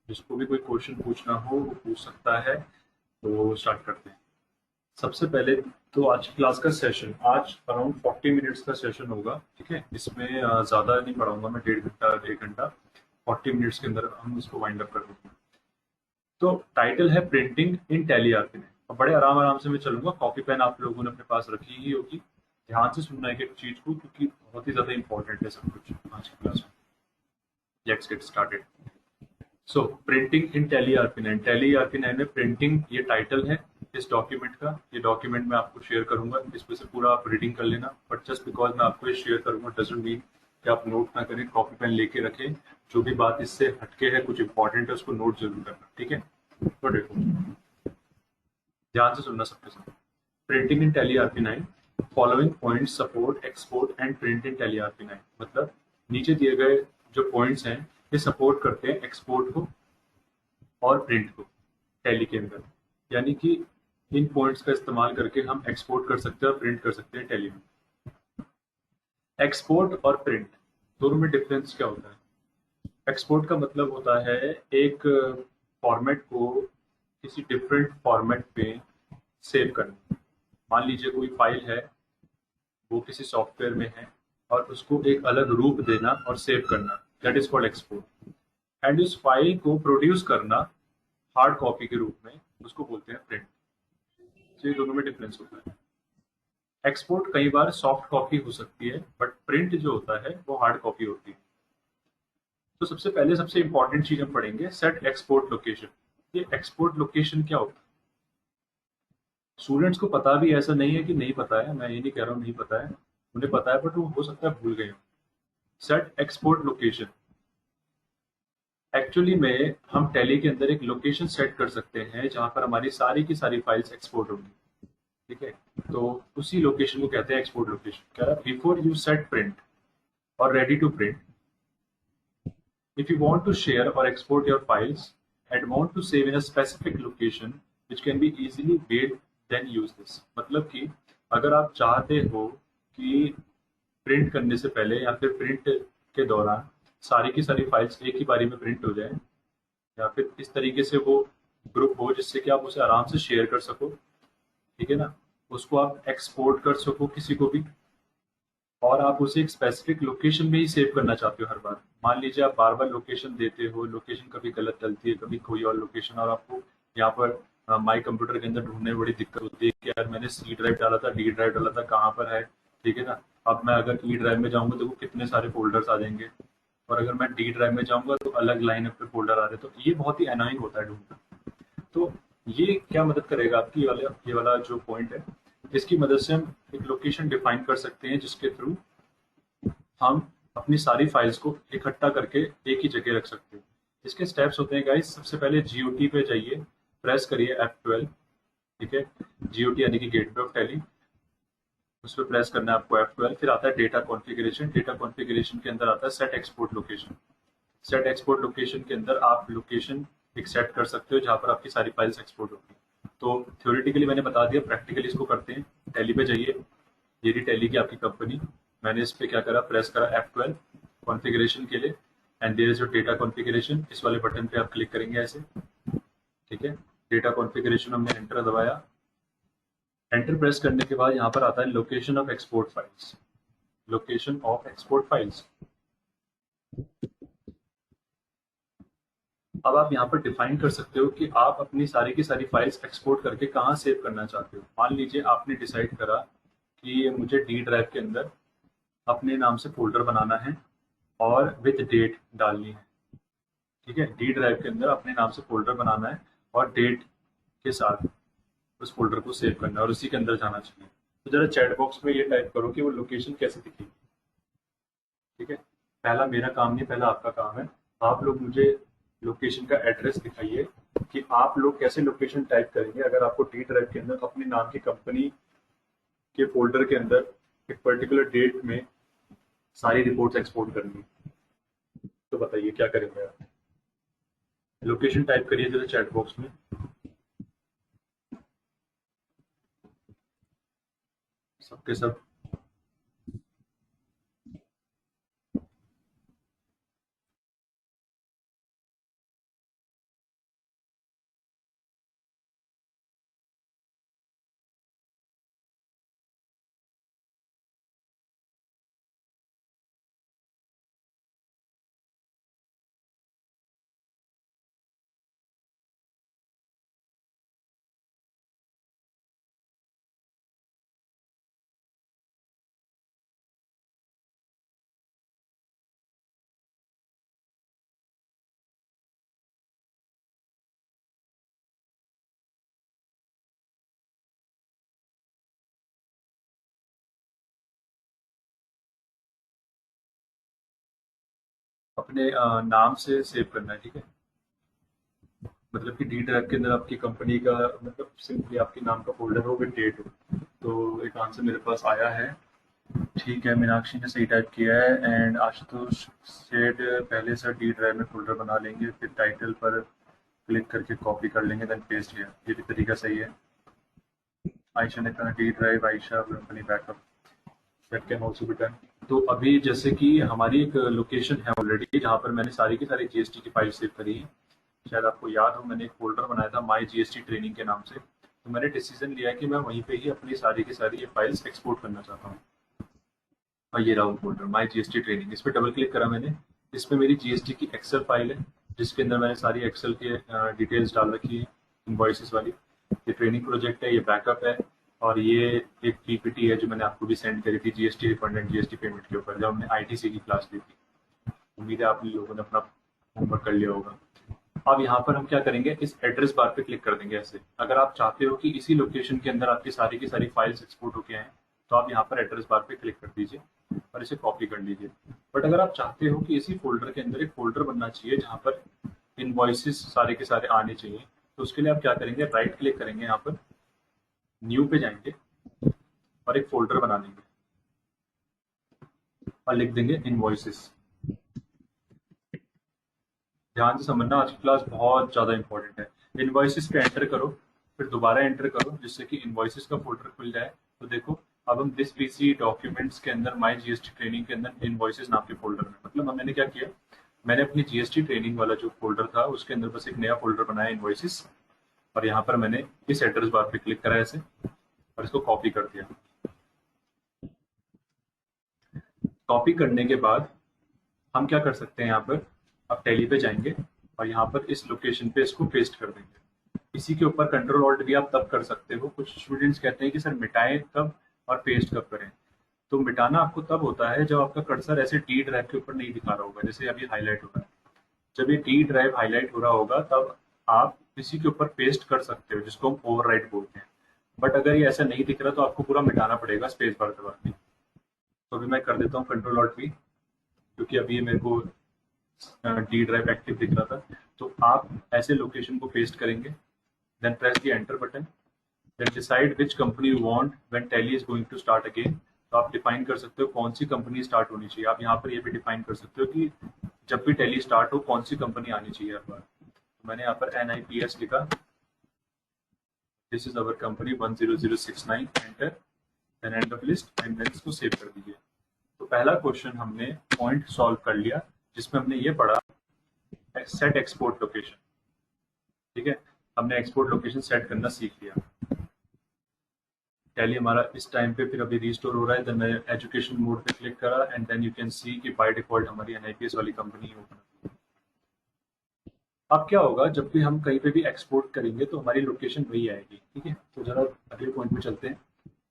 जिसको भी कोई क्वेश्चन पूछना हो वो पूछ सकता है। तो स्टार्ट करते हैं। सबसे पहले तो आज की क्लास का सेशन आज अराउंड 40 मिनट्स का सेशन होगा। ठीक है, इसमें ज़्यादा नहीं पढ़ाऊंगा मैं, 1.5 घंटा 1 घंटा 40 मिनट्स के अंदर हम इसको वाइंड अप कर देंगे। तो टाइटल है प्रिंटिंग इन टैली आर्किन। अब बड़े आराम आराम से मैं चलूंगा, कॉपी पेन आप लोगों ने अपने पास रखी ही होगी। ध्यान से सुनना है एक एक चीज को, क्योंकि बहुत ही ज्यादा इंपॉर्टेंट है सब कुछ आज की क्लास में। Let's get started. So printing in Tally आर्किन, टैली आर्किन में प्रिंटिंग ये टाइटल है इस डॉक्यूमेंट का। ये डॉक्यूमेंट मैं आपको शेयर करूंगा, इसमें से पूरा आप रीडिंग कर लेना। बट जस्ट बिकॉज मैं आपको ये शेयर करूंगा डजंट मीन कि आप नोट ना करें, कॉपी पेन लेके रखें। जो भी बात इससे हटके है, कुछ इंपॉर्टेंट है, उसको नोट जरूर करना। ठीक है, तो देखो, ध्यान से सुनना सबके साथ। Printing in tally RP 9, following points support export and print in tally RP 9। मतलब नीचे दिए गए जो पॉइंट्स हैं ये सपोर्ट करते हैं एक्सपोर्ट को और प्रिंट को टैली के अंदर। यानी कि इन पॉइंट्स का इस्तेमाल करके हम एक्सपोर्ट कर सकते हैं और प्रिंट कर सकते हैं टैली में। एक्सपोर्ट और प्रिंट दोनों में डिफरेंस क्या होता है? एक्सपोर्ट का मतलब होता है एक फॉर्मेट को किसी डिफरेंट फॉर्मेट पे सेव करना। मान लीजिए कोई फाइल है, वो किसी सॉफ्टवेयर में है, और उसको एक अलग रूप देना और सेव करना, that is called export. And उस फाइल को प्रोड्यूस करना हार्ड कॉपी के रूप में, उसको बोलते हैं प्रिंट। तो ये दोनों में डिफरेंस होता है। एक्सपोर्ट कई बार सॉफ्ट कॉपी हो सकती है, बट प्रिंट जो होता है वो हार्ड कॉपी होती है। तो सबसे पहले सबसे इंपॉर्टेंट चीज हम पढ़ेंगे, सेट एक्सपोर्ट लोकेशन। ये एक्सपोर्ट लोकेशन क्या होता है? स्टूडेंट्स को पता भी ऐसा नहीं है कि नहीं पता है, मैं ये नहीं कह रहा हूँ नहीं पता है, उन्हें पता है, बट वो हो सकता है भूल गए हो। सेट एक्सपोर्ट लोकेशन, एक्चुअली में हम टैली के अंदर एक लोकेशन सेट कर सकते हैं जहां पर हमारी सारी की सारी फाइल्स एक्सपोर्ट होंगी। ठीक है, तो उसी लोकेशन को कहते हैं एक्सपोर्ट लोकेशन। कह रहा है बिफोर यू सेट प्रिंट और ready to print, if you want to share or export your files and want to save in a specific location which can be easily made, then use this। मतलब कि अगर आप चाहते हो कि print करने से पहले या फिर प्रिंट के दौरान सारी की सारी फाइल्स एक ही बारी में प्रिंट हो जाए, या फिर इस तरीके से वो ग्रुप हो जिससे कि आप उसे आराम से शेयर कर सको, ठीक है ना, उसको आप एक्सपोर्ट कर सको किसी को भी, और आप उसे एक स्पेसिफिक लोकेशन में ही सेव करना चाहते हो हर बार। मान लीजिए आप बार बार लोकेशन देते हो, लोकेशन कभी गलत डलती है, कभी कोई और लोकेशन, और आपको यहाँ पर माई कंप्यूटर के अंदर ढूंढने में बड़ी दिक्कत होती है कि यार मैंने सी ड्राइव डाला था, डी ड्राइव डाला था, कहाँ पर है। ठीक है ना, अब मैं अगर ई ड्राइव में जाऊंगा तो वो कितने सारे फोल्डर्स आ जाएंगे, और अगर मैं डी ड्राइव में जाऊंगा तो अलग लाइन पे फोल्डर आ रहे, तो ये बहुत ही अनोइंग होता है ढूंढना। तो ये क्या मदद करेगा आपकी, ये वाला जो पॉइंट है, इसकी मदद से हम एक लोकेशन डिफाइन कर सकते हैं जिसके थ्रू हम अपनी सारी फाइल्स को इकट्ठा करके एक ही जगह रख सकते हैं। इसके स्टेप्स होते हैं गाइस, सबसे पहले जीओटी पे जाइए, प्रेस करिए F12। ठीक है, जीओटी यानी कि गेटवे ऑफ टैली, उस पर प्रेस करना है आपको F12। फिर आता है डेटा कॉन्फ़िगरेशन, डेटा कॉन्फ़िगरेशन के अंदर आता है set export location. Set export location के अंदर आप लोकेशन एक सेट कर सकते हो जहां पर आपकी सारी फाइल्स एक्सपोर्ट होगी। तो थ्योरेटिकली मैंने बता दिया, प्रैक्टिकली इसको करते हैं। टैली पे जाइए, ये रही टैली की आपकी कंपनी। मैंने इस पे क्या करा, प्रेस करा F12 कॉन्फ़िगरेशन के लिए, and there is your data configuration. इस वाले बटन पे आप क्लिक करेंगे ऐसे। ठीक है, डेटा कॉन्फ़िगरेशन हमने एंटर दबाया। एंटर प्रेस करने के बाद यहाँ पर आता है location of export files. Location of export files, अब आप यहाँ पर डिफाइन कर सकते हो कि आप अपनी सारी की सारी फाइल्स एक्सपोर्ट करके कहाँ सेव करना चाहते हो। मान लीजिए आपने डिसाइड करा कि मुझे डी ड्राइव के अंदर अपने नाम से फोल्डर बनाना है और विद डेट डालनी है। ठीक है, डी ड्राइव के अंदर अपने नाम से फोल्डर बनाना है और डेट के साथ उस फोल्डर को सेव करना है और उसी के अंदर जाना चाहिए। तो जरा चैट बॉक्स में ये टाइप करो कि वो लोकेशन कैसे दिखेगी। ठीक है, पहला मेरा काम नहीं, पहला आपका काम है। आप लोग मुझे लोकेशन का एड्रेस दिखाइए कि आप लोग कैसे लोकेशन टाइप करेंगे अगर आपको डी ड्राइव के अंदर अपने नाम की कंपनी के फोल्डर के अंदर एक पर्टिकुलर डेट में सारी रिपोर्ट्स एक्सपोर्ट करनी है। तो बताइए क्या करेंगे आप? लोकेशन टाइप करिए जरा चैट बॉक्स में, सबके सब। अपने नाम से सेव करना है, ठीक है। मतलब कि डी ड्राइव के अंदर आपकी कंपनी का मतलब सिंपली आपके नाम का फोल्डर हो विद डेट हो। तो एक आंसर मेरे पास आया है। ठीक है, मीनाक्षी ने सही टाइप किया है। एंड आशुतोष सेड पहले सर डी ड्राइव में फोल्डर बना लेंगे, फिर टाइटल पर क्लिक करके कॉपी कर लेंगे, देन पेस्ट किया। ये भी तरीका सही है। आयशा ने कहा D drive Ayesha company backup, that can also be done. तो अभी जैसे कि हमारी एक लोकेशन है ऑलरेडी जहाँ पर मैंने सारी की सारी जीएसटी की फाइल सेव करी है। शायद आपको याद हो, मैंने एक फोल्डर बनाया था माई जीएसटी ट्रेनिंग के नाम से। तो मैंने डिसीजन लिया कि मैं वहीं पे ही अपनी सारी की सारी ये फाइल्स एक्सपोर्ट करना चाहता हूँ। और ये रहा वो फोल्डर माई जीएसटी ट्रेनिंग। इस पर डबल क्लिक करा मैंने। इसमें मेरी जीएसटी की एक्सेल फाइल है जिसके अंदर मैंने सारी एक्सेल की डिटेल्स डाल रखी है, इनवॉइसेस वाली। ये ट्रेनिंग प्रोजेक्ट है, ये बैकअप है, और ये एक पीपीटी है जो मैंने आपको भी सेंड करी थी GST refund and GST payment के ऊपर, जब हमने आईटीसी की क्लास ली थी। उम्मीद है आप लोगों ने अपना होमवर्क कर लिया होगा। अब यहाँ पर हम क्या करेंगे, इस एड्रेस बार पे क्लिक कर देंगे ऐसे। अगर आप चाहते हो कि इसी लोकेशन के अंदर आपकी सारी की सारी फाइल्स एक्सपोर्ट होके आए, तो आप यहाँ पर एड्रेस बार पे क्लिक कर दीजिए और इसे कॉपी कर लीजिए। बट अगर आप चाहते हो कि इसी फोल्डर के अंदर एक फोल्डर बनना चाहिए जहाँ पर इनवॉइसेस सारे के सारे आने चाहिए, तो उसके लिए आप क्या करेंगे, राइट क्लिक करेंगे, यहाँ पर न्यू पे जाएंगे और एक फोल्डर बना लेंगे और लिख देंगे इनवॉइसेस। ध्यान से समझना, आज की क्लास बहुत ज्यादा इंपॉर्टेंट है। इनवॉइसेस पे एंटर करो, फिर दोबारा एंटर करो जिससे कि इनवॉइसेस का फोल्डर खुल जाए। तो देखो, अब हम दिस पीसी डॉक्यूमेंट्स के अंदर माई जीएसटी ट्रेनिंग के अंदर इनवॉइसेस नाम के फोल्डर में, मतलब मैंने क्या किया, मैंने अपनी जीएसटी ट्रेनिंग वाला जो फोल्डर था उसके अंदर बस एक नया फोल्डर बनाया इनवॉइसेस, और यहाँ पर मैंने इस एड्रेस बार पे क्लिक करा ऐसे और इसको कॉपी कर दिया। कॉपी करने के बाद हम क्या कर सकते हैं, यहाँ पर आप टैली पे जाएंगे और यहाँ पर इस लोकेशन पे इसको पेस्ट कर देंगे। इसी के ऊपर कंट्रोल ऑल्ट भी आप तब कर सकते हो। कुछ स्टूडेंट्स कहते हैं कि सर मिटाएं कब और पेस्ट कब करें। तो मिटाना आपको तब होता है जब आपका कर्सर ऐसे टी ड्राइव के ऊपर नहीं दिखा रहा होगा, जैसे अभी हाईलाइट हो रहा है। जब ये टी ड्राइव हाईलाइट हो रहा होगा तब आप इसी के ऊपर पेस्ट कर सकते हो, जिसको हम ओवरराइट बोलते हैं। बट अगर ये ऐसा नहीं दिख रहा तो आपको पूरा मिटाना पड़ेगा स्पेस बार दबा के। तो अभी मैं कर देता हूँ कंट्रोल ऑल्ट वी, क्योंकि अभी ये मेरे को डी ड्राइव एक्टिव दिख रहा था। तो आप ऐसे लोकेशन को पेस्ट करेंगे, then press the enter button, then decide which company you want when Tally is going to start again. तो आप डिफाइन कर सकते हो कौन सी कंपनी स्टार्ट होनी चाहिए। आप यहाँ पर ये भी डिफाइन कर सकते हो कि जब भी टैली स्टार्ट हो कौन सी कंपनी आनी चाहिए हर बार। तो मैंने यहाँ पर NIPS लिखा, this is our company 10069, enter, then end of list, and then इसको सेव कर दीजिए। तो पहला क्वेश्चन हमने पॉइंट सॉल्व कर लिया जिसमें हमने ये पढ़ा सेट एक्सपोर्ट लोकेशन। ठीक है, हमने एक्सपोर्ट लोकेशन सेट करना सीख लिया। टैली हमारा इस टाइम पे फिर अभी रिस्टोर हो रहा है। देन मैंने एजुकेशन मोड पे क्लिक करा and then you can see कि बाय डिफॉल्ट हमारी NIPS वाली कंपनी ओपन। अब क्या होगा, जब भी हम कहीं पे भी एक्सपोर्ट करेंगे तो हमारी लोकेशन वही आएगी। ठीक है, तो जरा अगले पॉइंट पे चलते हैं।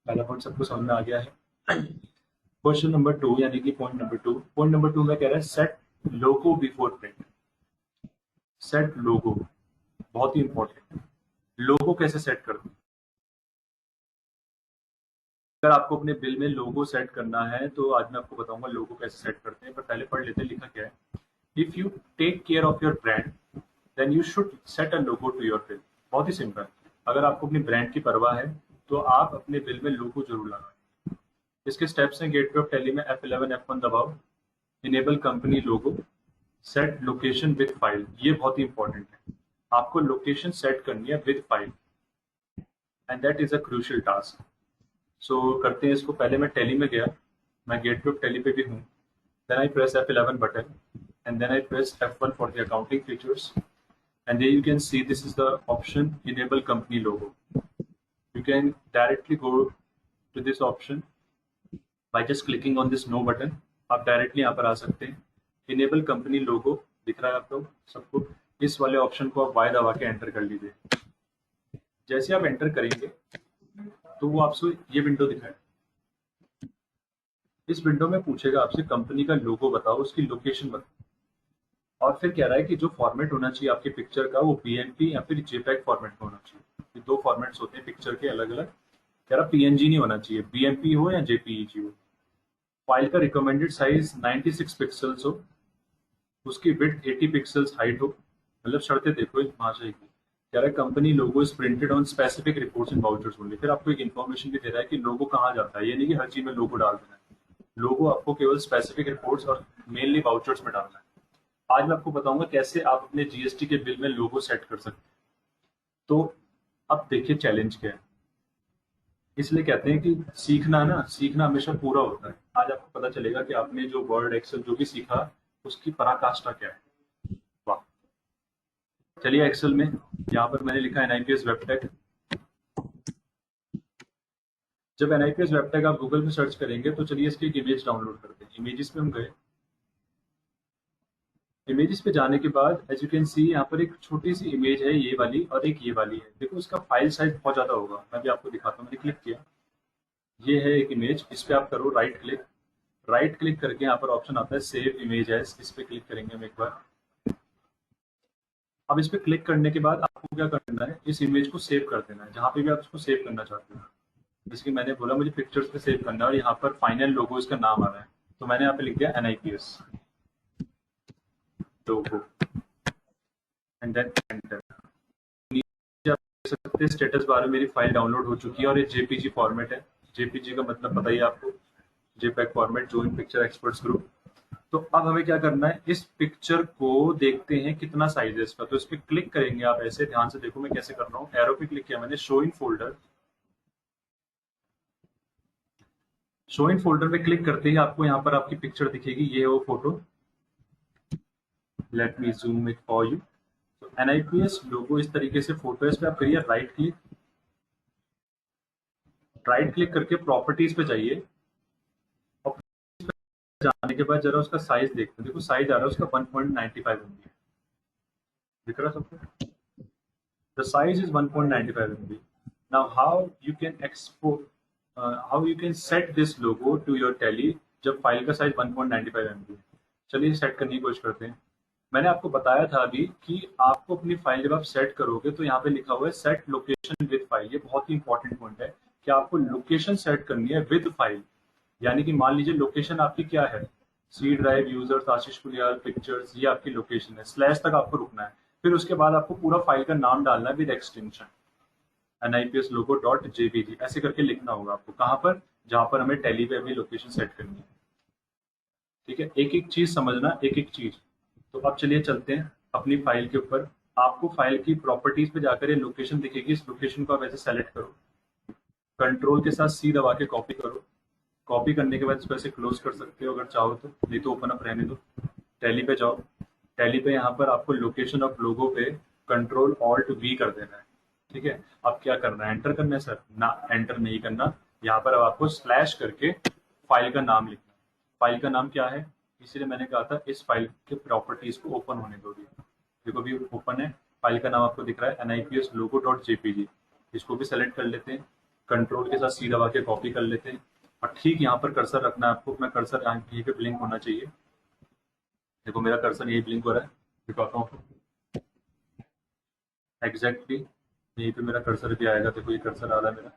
पहला पॉइंट सबको समझ में आ गया है। क्वेश्चन नंबर 2 यानी कि पॉइंट नंबर 2, पॉइंट नंबर 2 में कह रहा है सेट लोगो बिफोर प्रिंट। सेट लोगो बहुत ही इंपॉर्टेंट है। लोगो कैसे सेट करते हैं, अगर आपको अपने बिल में लोगो सेट करना है तो आज मैं आपको बताऊंगा लोगो कैसे सेट करते हैं। पर पहले पढ़ लेते हैं लिखा क्या है। If you take care of your brand then you should set a logo to your bill. बहुत ही सिंपल। अगर आपको अपनी ब्रांड की परवाह है तो आप अपने बिल में लोगो जरूर लगाएं। इसके स्टेप्स हैं, गेटवे ऑफ टैली में F11 F1 दबाओ, enable company logo, set location with file. ये बहुत ही इंपॉर्टेंट है, आपको लोकेशन सेट करनी है with file, and that is a crucial task. So करते हैं इसको। पहले मैं टैली में गया, मैं गेटवे ऑफ टैली पे भी हूँ। Then I press F11 button and then I press F1 for the accounting features, and there you can see this is the option enable company logo. You can directly go to this option by just clicking on this no button. आप directly यहाँ पर आ सकते हैं। Enable company लोगो दिख रहा है आप लोग सबको, इस वाले ऑप्शन को आप वाई दबा के एंटर कर लीजिए। जैसे आप एंटर करेंगे तो वो आपसे ये विंडो दिखाए। इस विंडो में पूछेगा आपसे कंपनी का लोगो बताओ, उसकी लोकेशन बताओ, और फिर कह रहा है कि जो फॉर्मेट होना चाहिए आपकी पिक्चर का वो BMP या फिर JPEG फॉर्मेट में होना चाहिए। ये दो फॉर्मेट्स होते हैं पिक्चर के अलग अलग। कह रहा PNG नहीं होना चाहिए, BMP हो या JPEG हो। फाइल का रिकमेंडेड साइज 96 पिक्सल्स हो, उसकी विड्थ 80 पिक्सल्स हाइट हो, मतलब शर्तें देखो इस भाषा की। कह रहा है company logo is printed on specific reports and vouchers only. फिर आपको एक इन्फॉर्मेशन भी दे रहा है कि लोगो कहाँ जाता है, ये नहीं कि हर चीज में लोगो डाल देना है। लोगो आपको केवल स्पेसिफिक रिपोर्ट्स और मेनली वाउचर्स में डालना है। आज मैं आपको बताऊंगा कैसे आप अपने जीएसटी के बिल में लोगो सेट कर सकते हैं। तो अब देखिए चैलेंज क्या है। इसलिए कहते हैं कि सीखना ना, सीखना हमेशा पूरा होता है। आज आपको पता चलेगा कि आपने जो वर्ड एक्सेल जो भी सीखा उसकी पराकाष्ठा क्या है। वाह। चलिए एक्सेल में यहाँ पर मैंने लिखा एनआईपीएस वेबटेक। जब एनआईपीएस वेबटेक आप गूगल में सर्च करेंगे तो चलिए इसकी एक इमेज डाउनलोड करते हैं। इमेजेस पे हम गए। इमेजेस पे जाने के बाद एज यू कैन सी यहाँ पर एक छोटी सी इमेज है ये वाली और एक ये वाली है। देखो इसका फाइल साइज बहुत ज्यादा होगा, मैं भी आपको दिखाता हूँ। मैंने क्लिक किया, ये है एक इमेज। इस पे आप करो राइट क्लिक। राइट क्लिक करके यहाँ पर ऑप्शन आता है सेव इमेज एज, इस पे क्लिक करेंगे हम एक बार। अब इस पे क्लिक करने के बाद आपको क्या करना है, इस इमेज को सेव कर देना है जहाँ पे भी आप इसको सेव करना चाहते हो। जैसे कि मैंने बोला मुझे पिक्चर्स पे सेव करना है और यहाँ पर फाइनल लोगो इसका नाम आ रहा है, तो मैंने यहाँ पे लिख दिया एनआईपीएस लोगो एंड देन एंटर। नीचे आप देख सकते हैं स्टेटस बार में मेरी फाइल डाउनलोड हो चुकी है और ये जेपीजी फॉर्मेट है। जेपीजी का मतलब पता ही है आपको, जेपैक format, joint picture experts group. तो अब हमें क्या करना है, इस पिक्चर को देखते हैं कितना साइज है इसका। तो इस पर क्लिक करेंगे आप, ऐसे ध्यान से देखो मैं कैसे कर रहा हूँ। एरो पे क्लिक किया मैंने, show in folder. Show in folder में क्लिक करते ही आपको यहाँ पर आपकी पिक्चर दिखेगी, ये है वो photo. Let me zoom it for you. तो एनआईपीएस लोगो इस तरीके से फोटो है। इस पे आप करिए राइट क्लिक। राइट क्लिक करके प्रॉपर्टीज पे जाइए और जाने के बाद जरा उसका साइज देखते हैं। देखो साइज आ रहा है उसका 1.95 MB। दिख रहा है सबको? The size is 1.95 MB. Now, how you can export, how you can set this logo to your tally जब फाइल का साइज 1.95 MB है। चलिए सेट करने की कोशिश करते हैं। मैंने आपको बताया था अभी कि आपको अपनी फाइल जब आप सेट करोगे तो यहाँ पे लिखा हुआ है सेट लोकेशन विद फाइल। ये बहुत ही इंपॉर्टेंट पॉइंट है कि आपको लोकेशन सेट करनी है विद फाइल। यानी कि मान लीजिए लोकेशन आपकी क्या है, सी ड्राइव, यूजर्स, आशीष पुलियाल, पिक्चर्स, ये आपकी लोकेशन है। स्लैश तक आपको रुकना है। फिर उसके बाद आपको पूरा फाइल का नाम डालना है with extension NIPS logo dot JPG, ऐसे करके लिखना होगा आपको। कहाँ पर? जहां पर हमें टैली पे अपनी लोकेशन सेट करनी है। ठीक है, एक एक चीज समझना, एक एक चीज। तो अब चलिए चलते हैं अपनी फाइल के ऊपर। आपको फाइल की प्रॉपर्टीज पे जाकर ये लोकेशन दिखेगी, इस लोकेशन को आप ऐसे सेलेक्ट करो, कंट्रोल के साथ सी दबा के कॉपी करो। कॉपी करने के बाद इसको ऐसे क्लोज कर सकते हो अगर चाहो तो, नहीं तो ओपन अप रहने दो। टैली पे जाओ। टैली पे यहाँ पर आपको लोकेशन ऑफ लोगो पे कंट्रोल ऑल्ट वी कर देना है। ठीक है, अब क्या करना है, एंटर करना है सर? ना, एंटर नहीं करना। यहाँ पर अब आपको स्लैश करके फाइल का नाम लिखना है। फाइल का नाम क्या है, इसीलिए मैंने कहा था इस फाइल के प्रॉपर्टीज को ओपन होने दो। देखो भी ओपन है। फाइल का नाम आपको दिख रहा है NIPS लोगो डॉट जेपीजी। इसको भी सेलेक्ट कर लेते हैं, कंट्रोल के साथ सी दबा के कॉपी कर लेते हैं और ठीक यहाँ पर कर्सर रखना है आपको। अपना कर्सर यहीं पे ब्लिंक होना चाहिए। देखो मेरा कर्सर यही ब्लिंक हो रहा है, दिखाता हूँ एग्जैक्टली यहीं पे मेरा कर्सर भी आएगा। देखो ये कर्सर आ रहा है मेरा,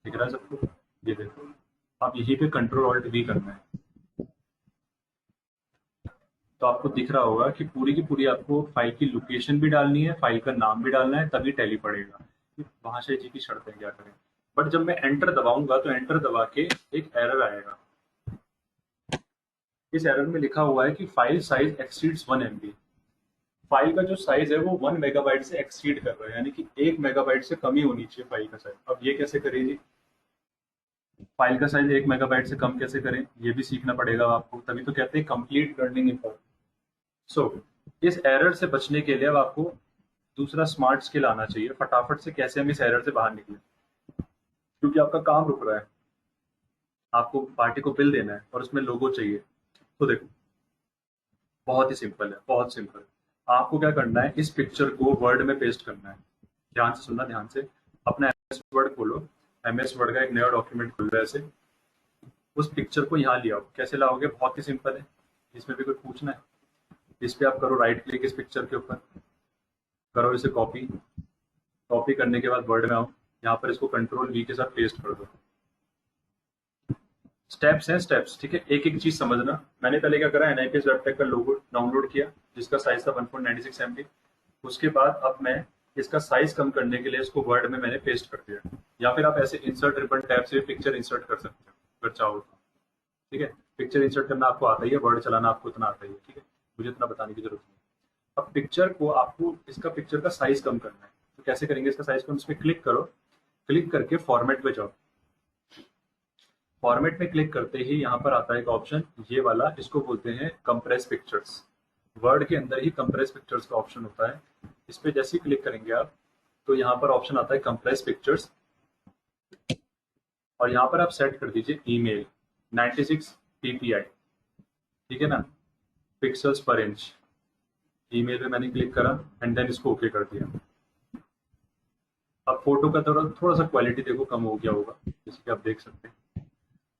दिख रहा है सबको? ये देखो, अब यहीं पे कंट्रोल ऑल्ट वी करना है। तो आपको दिख रहा होगा कि पूरी की पूरी आपको फाइल की लोकेशन भी डालनी है, फाइल का नाम भी डालना है, तभी टैली पड़ेगा। भाषा जी की शर्तें क्या करें। बट जब मैं एंटर दबाऊंगा तो एंटर दबा के एक एरर आएगा। इस एरर में लिखा हुआ है कि file size exceeds 1 MB। File का जो साइज है वो 1 MB से एक्सीड कर रहा है, यानी कि 1 MB से कम ही होनी चाहिए फाइल का साइज। अब ये कैसे करेंगे, फाइल का साइज 1 MB से कम कैसे करें, ये भी सीखना पड़ेगा आपको। तभी तो कहते हैं कंप्लीट लर्निंग इम्पोर्टेंट। सो इस एरर से बचने के लिए अब आपको दूसरा स्मार्ट स्किल आना चाहिए फटाफट से, कैसे हम इस एरर से बाहर निकले। क्योंकि आपका काम रुक रहा है, आपको पार्टी को बिल देना है और उसमें लोगो चाहिए। तो देखो बहुत ही सिंपल है, बहुत सिंपल। आपको क्या करना है, इस पिक्चर को वर्ड में पेस्ट करना है। ध्यान से सुनना, ध्यान से। अपना MS वर्ड खोलो। MS वर्ड का एक नया डॉक्यूमेंट खोलो ऐसे। उस पिक्चर को यहाँ ले आओ। कैसे लाओगे, बहुत ही सिंपल है, इसमें भी कुछ पूछना है। इस पे आप करो राइट क्लिक, इस पिक्चर के ऊपर करो इसे कॉपी। कॉपी करने के बाद वर्ड में आओ, यहाँ पर इसको कंट्रोल V के साथ पेस्ट कर दो। स्टेप्स हैं स्टेप्स, ठीक है, एक एक चीज समझना। मैंने पहले क्या करा, एनआईपीएस वेबटेक का लोगो डाउनलोड किया जिसका साइज था 1.96 MB। उसके बाद अब मैं इसका साइज कम करने के लिए इसको वर्ड में मैंने पेस्ट कर दिया, या फिर आप ऐसे इंसर्ट रिबन टैब से पिक्चर इंसर्ट कर सकते हो अगर चाहो तो। ठीक है, पिक्चर इंसर्ट करना आपको आता ही है, वर्ड चलाना आपको इतना आता ही है, ठीक है, मुझे इतना बताने की जरूरत नहीं। अब पिक्चर को आपको इसका पिक्चर का साइज कम करना है, तो कैसे करेंगे इसका साइज कम, इस पर क्लिक करो, क्लिक करके फॉर्मेट पे जाओ। फॉर्मेट में क्लिक करते ही यहाँ पर आता है एक ऑप्शन, ये वाला, इसको बोलते हैं कंप्रेस पिक्चर्स। वर्ड के अंदर ही कंप्रेस पिक्चर्स का ऑप्शन होता है। इस पे जैसे ही क्लिक करेंगे आप, तो यहाँ पर ऑप्शन आता है कंप्रेस पिक्चर्स, और यहाँ पर आप सेट कर दीजिए ईमेल 96 ppi, ठीक है ना, पिक्सल्स पर इंच। ईमेल पे मैंने क्लिक करा एंड देन इसको ओके कर दिया। अब फोटो का थोड़ा थोड़ा सा क्वालिटी देखो कम हो गया होगा, जैसे कि आप देख सकते हैं।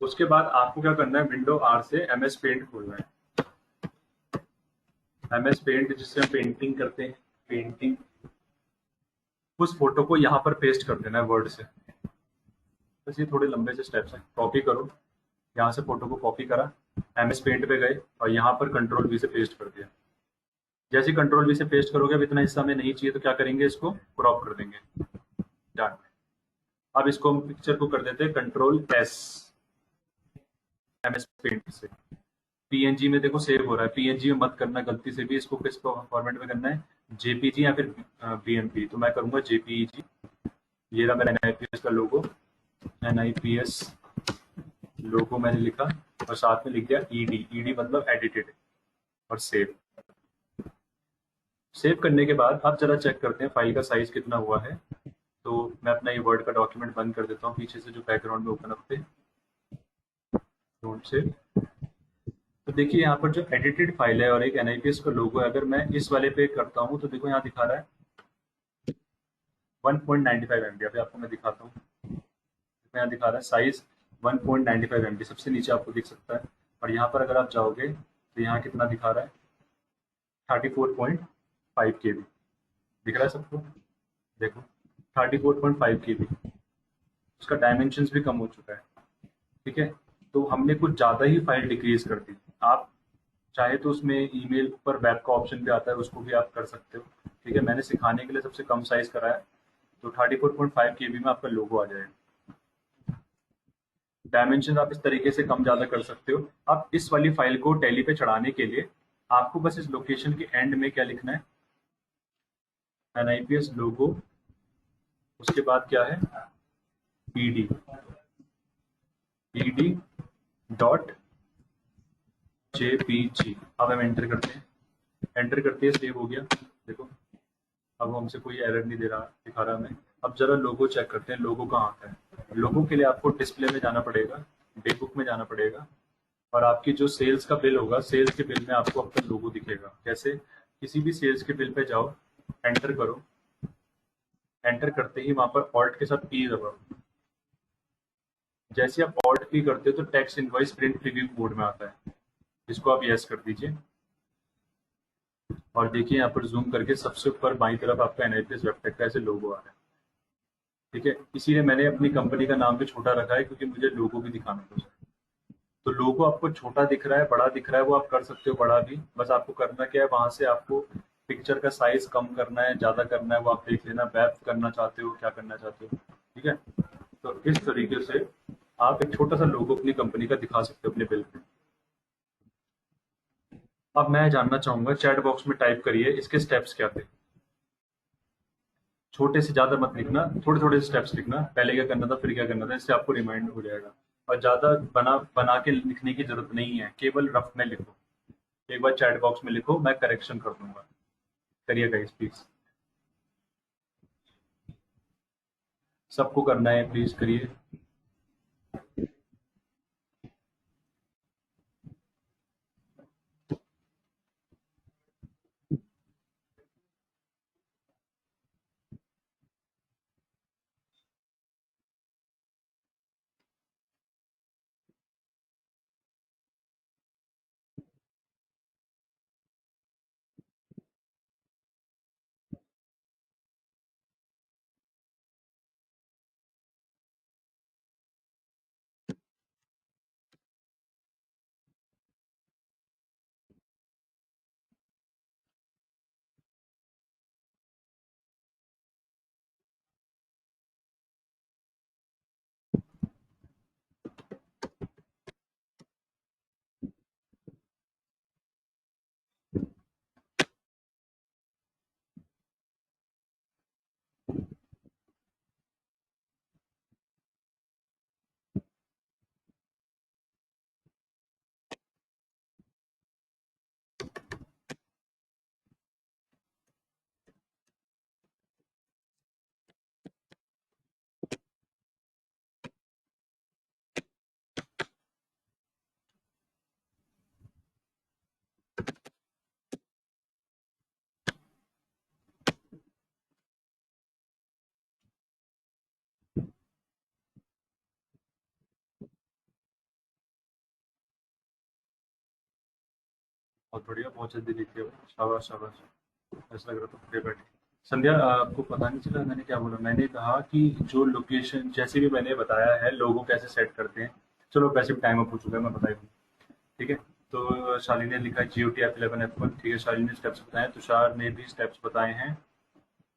उसके बाद आपको क्या करना है, विंडो आर से एमएस पेंट खोलना है। एमएस पेंट जिससे हम पेंटिंग करते हैं, पेंटिंग, उस फोटो को यहाँ पर पेस्ट कर देना है वर्ड से। बस ये थोड़े लंबे से स्टेप्स हैं, कॉपी करो, यहाँ से फोटो को कॉपी करा, एमएस पेंट पे गए और यहाँ पर कंट्रोल वी से पेस्ट कर दिया। जैसे कंट्रोल वी से पेस्ट करोगे, अब इतना हिस्सा में नहीं चाहिए तो क्या करेंगे, इसको क्रॉप कर देंगे। डन। अब इसको हम पिक्चर को कर देते हैं कंट्रोल एस, एमएस पेंट से। पीएनजी में देखो सेव हो रहा है, पीएनजी में मत करना गलती से भी, इसको किस फॉर्मेट में करना है, जेपीजी या फिर बीएमपी, तो मैं करूंगा जेपीजी। ये रहा मेरा एनआईपीएस का लोगो, एनआईपीएस लोगो मैंने लिखा, और साथ में लिख दिया ईडी, ईडी मतलब एडिटेड, और सेव। सेव करने के बाद अब जरा चेक करते हैं फाइल का साइज कितना हुआ है। तो मैं अपना ये वर्ड का डॉक्यूमेंट बंद कर देता हूँ, पीछे से जो बैकग्राउंड में ओपन अप पे डोंट सेव। तो देखिए यहाँ पर जो एडिटेड फाइल है और एक एनआईपीएस का लोगो है, अगर मैं इस वाले पे करता हूँ तो देखो यहाँ दिखा रहा है 1.95 MB। अभी आपको मैं दिखाता हूँ, यहाँ दिखा रहा है साइज 1.95 MB, सबसे नीचे आपको दिख सकता है। और यहाँ पर अगर आप जाओगे तो यहाँ कितना दिखा रहा है, 34.5 KB दिख रहा है सबको, देखो 34.5 KB। उसका डायमेंशंस भी कम हो चुका है, ठीक है। तो हमने कुछ ज़्यादा ही फाइल डिक्रीज कर दी। आप चाहे तो उसमें ईमेल पर वेब का ऑप्शन भी आता है, उसको भी आप कर सकते हो, ठीक है। मैंने सिखाने के लिए सबसे कम साइज करा है, तो 34.5 KB में आपका लोगो आ जाएगा। डायमेंशन आप इस तरीके से कम ज़्यादा कर सकते हो। अब इस वाली फाइल को टैली पे चढ़ाने के लिए आपको बस इस लोकेशन के एंड में क्या लिखना है, एनआईपीएस लोगो, उसके बाद क्या है, ईडी, ईडी डॉट जेपीजी। अब हम एंटर करते हैं, एंटर करते हैं, सेव हो गया, देखो अब हमसे कोई एरर नहीं दे रहा, दिखा रहा हमें। अब जरा लोगो चेक करते हैं, लोगो कहाँ आता है। लोगो के लिए आपको डिस्प्ले में जाना पड़ेगा, डे बुक में जाना पड़ेगा, और आपकी जो सेल्स का बिल होगा, सेल्स के बिल में आपको अपना लोगो दिखेगा। कैसे, किसी भी सेल्स के बिल पे जाओ, एंटर करो, एंटर करते ही वहां पर ऑल्ट के साथ पी दबाओ। जैसे आप ऑल्ट पी करते हो तो tax invoice print preview mode में आता है, इसको आप यस कर दीजिए। और देखिए यहाँ पर जूम करके सबसे ऊपर बाईं तरफ आपका एनआईपीएस वेबटेक का ऐसे लोगो आ रहा है, ठीक है। इसीलिए मैंने अपनी कंपनी का नाम भी छोटा रखा है, क्योंकि मुझे लोगो भी दिखाना था। तो लोगो आपको छोटा दिख रहा है, बड़ा दिख रहा है, वो आप कर सकते हो बड़ा भी। बस आपको करना क्या है, वहां से आपको पिक्चर का साइज कम करना है, ज्यादा करना है, वो आप देख लेना, वेब करना चाहते हो, क्या करना चाहते हो, ठीक है। तो इस तरीके से आप एक छोटा सा लोगो अपनी कंपनी का दिखा सकते हो अपने बिल पे। अब मैं जानना चाहूंगा, चैट बॉक्स में टाइप करिए इसके स्टेप्स क्या थे। छोटे से ज्यादा मत लिखना, थोड़े थोड़े स्टेप्स लिखना, पहले क्या करना था फिर क्या करना था, इससे आपको रिमाइंड हो जाएगा। और ज्यादा बना बना के लिखने की जरूरत नहीं है, केवल रफ में लिखो। एक बार चैट बॉक्स में लिखो, मैं करेक्शन कर दूंगा, करिए गाइस प्लीज, सबको करना है, प्लीज करिए। बहुत बढ़िया, बहुत जल्दी लिख लिया। शाबाश शाबाश। ऐसा लग रहा था फिर बैठे। संध्या, आपको पता नहीं चला मैंने क्या बोला? मैंने कहा कि जो लोकेशन जैसे भी मैंने बताया है लोगो कैसे सेट करते हैं। चलो वैसे भी टाइम अप हो चुका है, मैं बता ही दूँ। ठीक है। तो शालिनी ने लिखा है GOT F11 F1। ठीक है, शालिनी ने स्टेप्स बताए, तुषार ने भी स्टेप्स बताए हैं।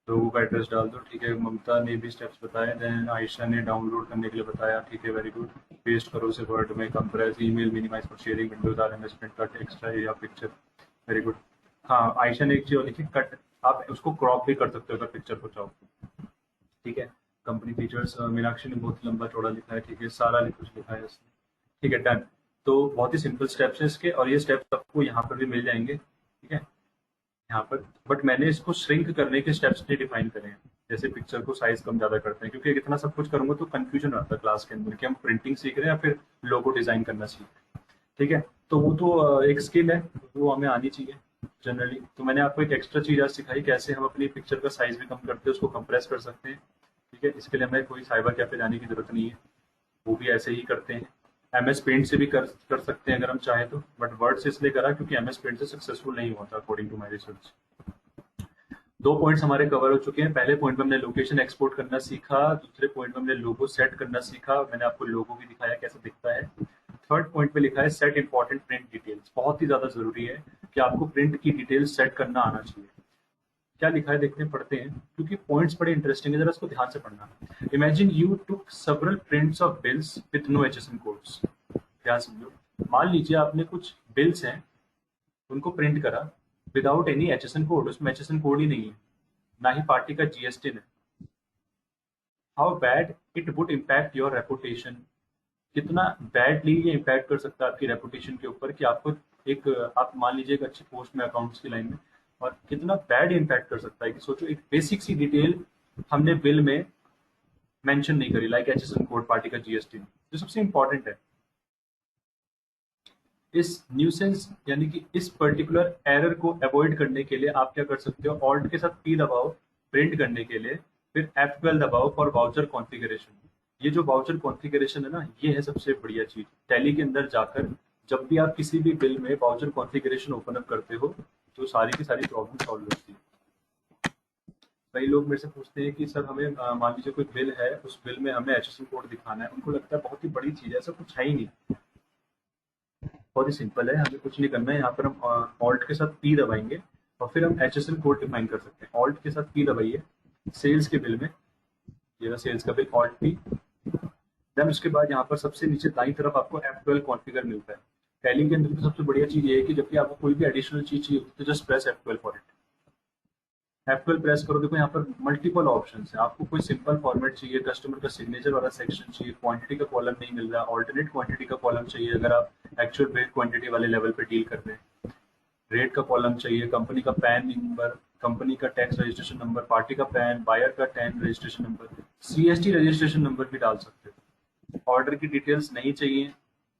लोगों का एड्रेस डाल दो। ठीक है, ममता ने भी स्टेप्स बताए। देन आयशा ने डाउनलोड करने के लिए बताया। ठीक है, वेरी गुड। पेस्ट करो उसे वर्ड में, compress email, minimize for sharing, Windows RMS print, cut extra या पिक्चर। Very good. हाँ, आयशा ने एक चीज और लिखी, कट। आप उसको क्रॉप भी कर सकते हो अगर पिक्चर को चाहो। ठीक है। कंपनी फीचर्स, मीनाक्षी ने बहुत लंबा चौड़ा लिखा है। ठीक है, सारा ने कुछ लिखा है इसने। ठीक है, डन। तो बहुत ही सिंपल स्टेप्स हैं इसके, और ये स्टेप्स आपको यहाँ पर भी मिल जाएंगे। ठीक है, यहाँ पर। बट मैंने इसको श्रिंक करने के स्टेप्स नहीं डिफाइन करे हैं। जैसे पिक्चर को साइज कम ज्यादा करते हैं, क्योंकि इतना सब कुछ करूंगा तो कंफ्यूजन आता है क्लास के अंदर कि हम प्रिंटिंग सीख रहे हैं या फिर लोगो डिजाइन करना सीख रहे हैं। ठीक है। तो वो तो एक स्किल है, वो हमें आनी चाहिए जनरली। तो मैंने आपको एक एक्स्ट्रा चीज आज सिखाई, कैसे हम अपनी पिक्चर का साइज भी कम करते हैं, उसको कंप्रेस कर सकते हैं। ठीक है, इसके लिए हमें कोई साइबर कैफे जाने की जरूरत नहीं है, वो भी ऐसे ही करते हैं। MS पेंट से भी कर सकते हैं अगर हम चाहें तो, बट वर्ड से इसलिए करा क्योंकि MS पेंट से सक्सेसफुल नहीं होता अकॉर्डिंग टू माई रिसर्च। दो पॉइंट्स हमारे कवर हो चुके हैं। पहले पॉइंट में हमने लोकेशन एक्सपोर्ट करना सीखा, दूसरे पॉइंट में हमने लोगो सेट करना सीखा, मैंने आपको लोगो भी दिखाया कैसे दिखता है। थर्ड पॉइंट पे लिखा है सेट इंपॉर्टेंट प्रिंट डिटेल्स। बहुत ही ज्यादा जरूरी है कि आपको प्रिंट की डिटेल्स सेट करना आना चाहिए। क्या लिखा है देखते हैं, पढ़ते हैं, क्योंकि पॉइंट्स बड़े इंटरेस्टिंग है, जरा इसको ध्यान से पढ़ना। Imagine you took several prints of bills with no HSN codes. ध्यान समझो। मान लीजिए आपने कुछ बिल्स हैं, उनको प्रिंट करा विदाउट एनी HSN कोड, उसमें HSN कोड ही नहीं है, ना ही पार्टी का GST है। How bad it would impact your reputation. कितना बैडली ये इम्पैक्ट कर सकता है आपकी रेपुटेशन के ऊपर, कि आपको एक, आप मान लीजिए एक अच्छी पोस्ट में, अकाउंट्स की लाइन में, और कितना बैड इम्पैक्ट कर सकता है कि सोचो एक बेसिक सी डिटेल हमने बिल में मेंशन नहीं करी, लाइक HSN कोड, पार्टी का GST, जो सबसे इंपॉर्टेंट है। इस न्यूसेंस यानी कि इस पर्टिकुलर एरर को अवॉइड करने के लिए आप क्या कर सकते हो, ऑल्ट के साथ P दबाओ प्रिंट करने के लिए, फिर F12 दबाओ फॉर वाउचर कॉन्फ़िगरेशन। ये जो वाउचर कॉन्फ़िगरेशन है ना, ये है सबसे बढ़िया चीज। टैली के अंदर जाकर जब भी आप किसी भी बिल में वाउचर कॉन्फ़िगरेशन ओपन अप करते हो, तो सारी की सारी प्रॉब्लम सॉल्व होती है। कई लोग मेरे से पूछते हैं कि सर हमें मान लीजिए कोई बिल है, उस बिल में हमें HSN कोड दिखाना है, उनको लगता है बहुत ही बड़ी चीज है, ऐसा कुछ है ही नहीं। बहुत ही सिंपल है, हमें कुछ नहीं करना है। यहाँ पर हम ऑल्ट के साथ P दबाएंगे और फिर हम HSN कोड डिफाइन कर सकते हैं। ऑल्ट के साथ P दबाइए सेल्स के बिल में, ये रहा सेल्स का बिल, ऑल्ट P। देन उसके बाद यहाँ पर सबसे नीचे दाईं तरफ आपको F12 कॉन्फ़िगर मिलता है। टैली के अंदर की सबसे बढ़िया चीज ये है कि जब भी आपको कोई भी एडिशनल चीज चाहिए तो just press F12 for it. F12 press करो, देखो यहाँ पर मल्टीपल ऑप्शन है। आपको कोई सिंपल फॉर्मेट चाहिए, कस्टमर का सिग्नेचर वाला सेक्शन चाहिए, क्वांटिटी का कॉलम नहीं मिल रहा, ऑल्टरनेट क्वांटिटी का कॉलम चाहिए अगर आप एक्चुअल रेट क्वांटिटी वाले लेवल पे डील कर रहे हैं, रेट का कॉलम चाहिए, कंपनी का पैन नंबर, कंपनी का टैक्स रजिस्ट्रेशन नंबर, पार्टी का पैन, बायर का tan registration number, CST registration number भी डाल सकते हो। ऑर्डर की डिटेल्स नहीं चाहिए,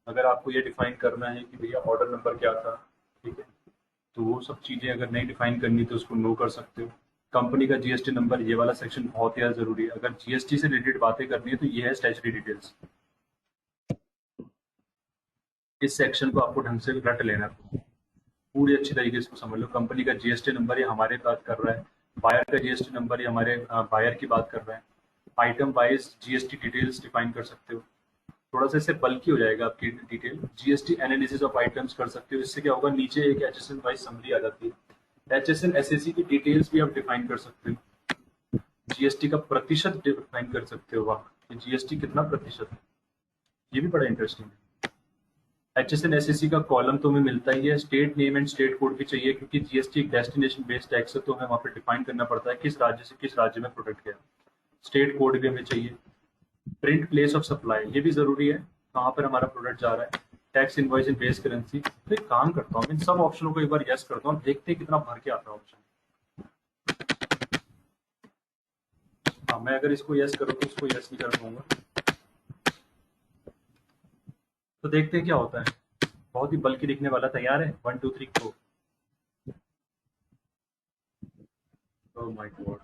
अगर आपको ये डिफाइन करना है कि भैया ऑर्डर नंबर क्या था। ठीक है, तो वो सब चीज़ें अगर नहीं डिफाइन करनी तो उसको नो कर सकते हो। कंपनी का GST नंबर, ये वाला सेक्शन बहुत ही ज़्यादा जरूरी है। अगर GST से रिलेटेड बातें करनी है तो ये है स्टैट्यूटरी डिटेल्स। इस सेक्शन को आपको ढंग से रट लेना है, पूरी अच्छी तरीके से समझ लो। कंपनी का GST नंबर ये हमारे बात कर रहा है, बायर का GST नंबर ये हमारे बायर की बात कर रहा है। Item wise GST details define कर सकते हो। थोड़ा सा इससे बल्कि हो जाएगा आपकी detail. GST analysis of items कर सकते हो, इससे क्या होगा, नीचे एक HSN वाइज समरी आ जाती है। HSN SAC की डिटेल्स भी आप डिफाइन कर सकते हो। GST का प्रतिशत डिफाइन कर सकते हो आप, कि GST कितना प्रतिशत है, ये भी बड़ा इंटरेस्टिंग है। HSN SAC का कॉलम तो हमें मिलता ही है, state name and state code भी चाहिए, क्योंकि GST एक डेस्टिनेशन बेस्ड टैक्स है, तो हमें वहाँ पे डिफाइन करना पड़ता है किस राज्य से किस राज्य में प्रोडक्ट गया। स्टेट कोड भी हमें चाहिए। प्रिंट प्लेस ऑफ सप्लाई, ये भी जरूरी है, कहाँ पर हमारा प्रोडक्ट जा रहा है। टैक्स इनवॉइस इन बेस करेंसी। तो एक काम करता हूँ, इन सब ऑप्शनों को एक बार यस करता हूँ, देखते हैं कितना भर के आता है ऑप्शन। हाँ, मैं अगर इसको यस करूँ तो इसको यस नहीं कर पाऊंगा, तो देखते हैं क्या होता है। बहुत ही बल्कि दिखने वाला, तैयार है? 1 2 3 go. Oh my God,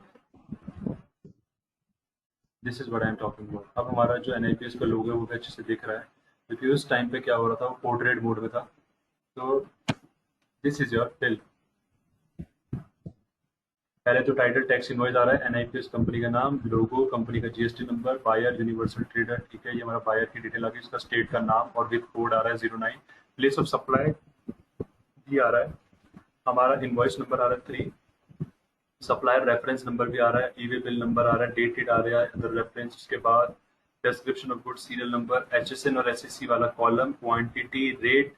this is what I am talking about. अब हमारा जो NIPS का लोगो है वो भी अच्छे से दिख रहा है, क्योंकि उस टाइम पे क्या हो रहा था, वो पोर्ट्रेट मोड में था। तो दिस इज योर बिल। पहले तो टाइटल टैक्स इनवॉइस आ रहा है, एनआईपीएस कंपनी का नाम, लोगो, कंपनी का GST number, buyer universal trader, ठीक है, ये हमारा बायर की डिटेल आ गई, इसका स्टेट का नाम और विद कोड आ रहा है 09। प्लेस ऑफ सप्लाई भी आ रहा है, हमारा इनवॉइस नंबर आ रहा है 3, सप्लायर रेफरेंस नंबर भी आ रहा है, ईवे बिल नंबर आ रहा है, डेटेड आ रहा है, अदर रेफरेंस, उसके बाद description of good, serial number, HSN और एसएससी वाला column, quantity, rate,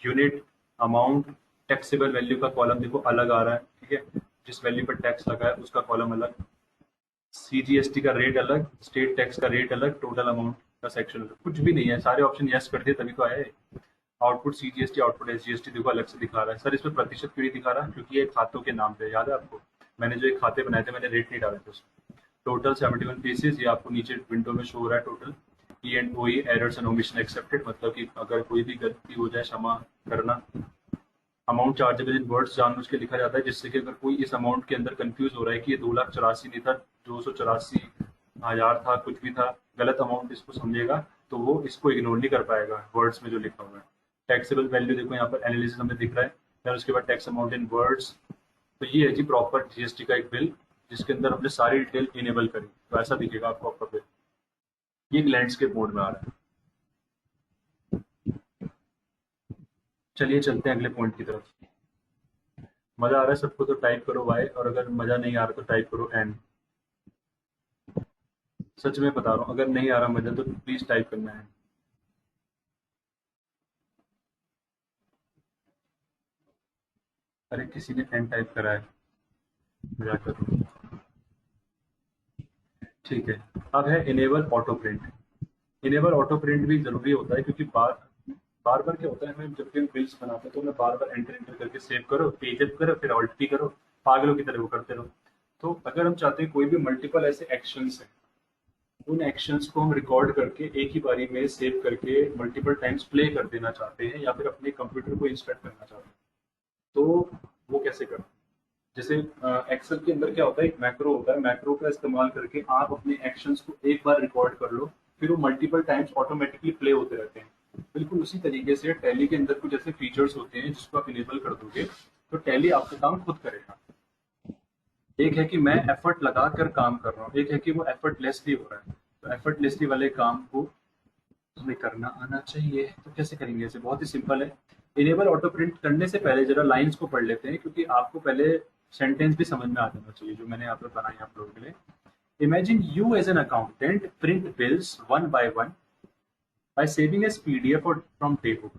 unit, amount, taxable value का कॉलम देखो अलग आ रहा है, ठीक है, जिस वैल्यू पर टैक्स लगा है उसका कॉलम अलग, सीजीएसटी का रेट अलग, स्टेट टैक्स का रेट अलग, टोटल अमाउंट का सेक्शन अलग, कुछ भी नहीं है, सारे ऑप्शन यस कर दिए तभी तो आए। आउटपुट सीजीएसटी, आउटपुट एसजीएसटी देखो अलग से दिखा रहा है। सर इसमें प्रतिशत क्यों नहीं दिखा रहा? क्योंकि ये खातों के नाम पे, याद है आपको, मैंने जो एक खाते बनाए थे मैंने रेट नहीं डाले थे उसमें। टोटल 71 पीसेज, ये आपको नीचे विंडो में शो हो रहा है total. E and O, errors and omission excepted, मतलब कि अगर कोई भी गलती हो जाए क्षमा करना। अमाउंट चार्जेबल इन वर्ड्स जानबूझ के लिखा जाता है जिससे कि अगर कोई इस अमाउंट के अंदर कंफ्यूज हो रहा है कि ये 2,84,000 नहीं था, 284,000 था, कुछ भी था, गलत अमाउंट इसको समझेगा तो वो इसको इग्नोर नहीं कर पाएगा वर्ड्स में जो लिखा हुआ है। टैक्सेबल वैल्यू देखो यहाँ पर एनालिसिस हमें दिख रहा है, फिर उसके बाद टैक्स अमाउंट इन वर्ड्स। तो ये है जी प्रॉपर जीएसटी का एक बिल जिसके अंदर हमने सारी डिटेल इनेबल करी, तो ऐसा दिखेगा आपको आपका बिल। ये एक लैंडस्केप मोड में आ रहा है। चलिए चलते हैं अगले पॉइंट की तरफ। मजा आ रहा है सबको तो टाइप करो वाई, और अगर मजा नहीं आ रहा तो टाइप करो एन। सच में बता रहा हूँ, अगर नहीं आ रहा मजा तो प्लीज टाइप करना है। अरे किसी ने एन टाइप करा है, मजाक कर रहा हूँ। ठीक है, अब है enable auto print. Enable auto print भी जरूरी होता है क्योंकि बार बार बार क्या होता है, हमें जब भी हम बिल्स बनाते हैं तो हमें बार बार एंटर एंटर करके सेव करो, पेज अप करो, फिर ऑल्ट पी करो, पागलों की तरह वो करते रहो। तो अगर हम चाहते हैं कोई भी मल्टीपल ऐसे एक्शंस हैं, उन एक्शंस को हम रिकॉर्ड करके एक ही बारी में सेव करके मल्टीपल टाइम्स प्ले कर देना चाहते हैं या फिर अपने कंप्यूटर को इंस्टॉल करना चाहते हैं, तो वो कैसे करते हैं? जैसे एक्सेल के अंदर क्या होता है, एक मैक्रो होता है, मैक्रो का इस्तेमाल करके आप अपने एक्शंस को एक बार रिकॉर्ड कर लो, फिर वो मल्टीपल टाइम्स ऑटोमेटिकली प्ले होते रहते हैं। बिल्कुल उसी तरीके से टैली के अंदर कुछ ऐसे फीचर्स होते हैं जिसको आप इनेबल कर दोगे तो टैली आपका काम खुद करेगा। एक है कि मैं एफर्ट लगा कर काम कर रहा हूँ, एक है कि वो एफर्टलेसली हो रहा है। तो एफर्टलेसली वाले काम को हमें करना आना चाहिए, तो कैसे करेंगे? इसे बहुत ही सिंपल है। इनेबल ऑटो प्रिंट करने से पहले जरा लाइंस को पढ़ लेते हैं क्योंकि आपको पहले सेंटेंस भी समझ में आ जाना चाहिए जो मैंने यहाँ पर बनाई आप लोगों के लिए। Imagine you as an accountant print bills one by one by saving as PDF और फ्रॉम डे बुक।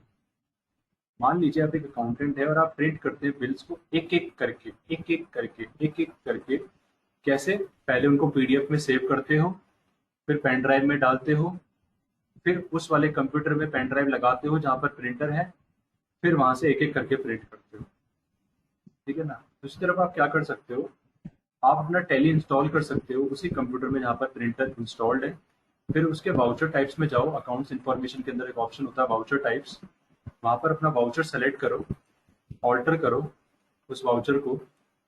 मान लीजिए आप एक अकाउंटेंट है और आप प्रिंट करते हैं बिल्स को एक एक करके, एक एक करके, एक एक करके। कैसे? पहले उनको पीडीएफ में सेव करते हो, फिर पेन ड्राइव में डालते हो, फिर उस वाले कंप्यूटर में पेन ड्राइव लगाते हो जहां पर प्रिंटर है, फिर वहां से एक एक करके प्रिंट करते हो, ठीक है ना? दूसरी तरफ आप क्या कर सकते हो, आप अपना टैली इंस्टॉल कर सकते हो उसी कंप्यूटर में जहां पर प्रिंटर इंस्टॉल्ड है। फिर उसके वाउचर टाइप्स में जाओ, अकाउंट्स इन्फॉर्मेशन के अंदर एक ऑप्शन होता है वाउचर टाइप्स, वहां पर अपना वाउचर सेलेक्ट करो, ऑल्टर करो उस वाउचर को,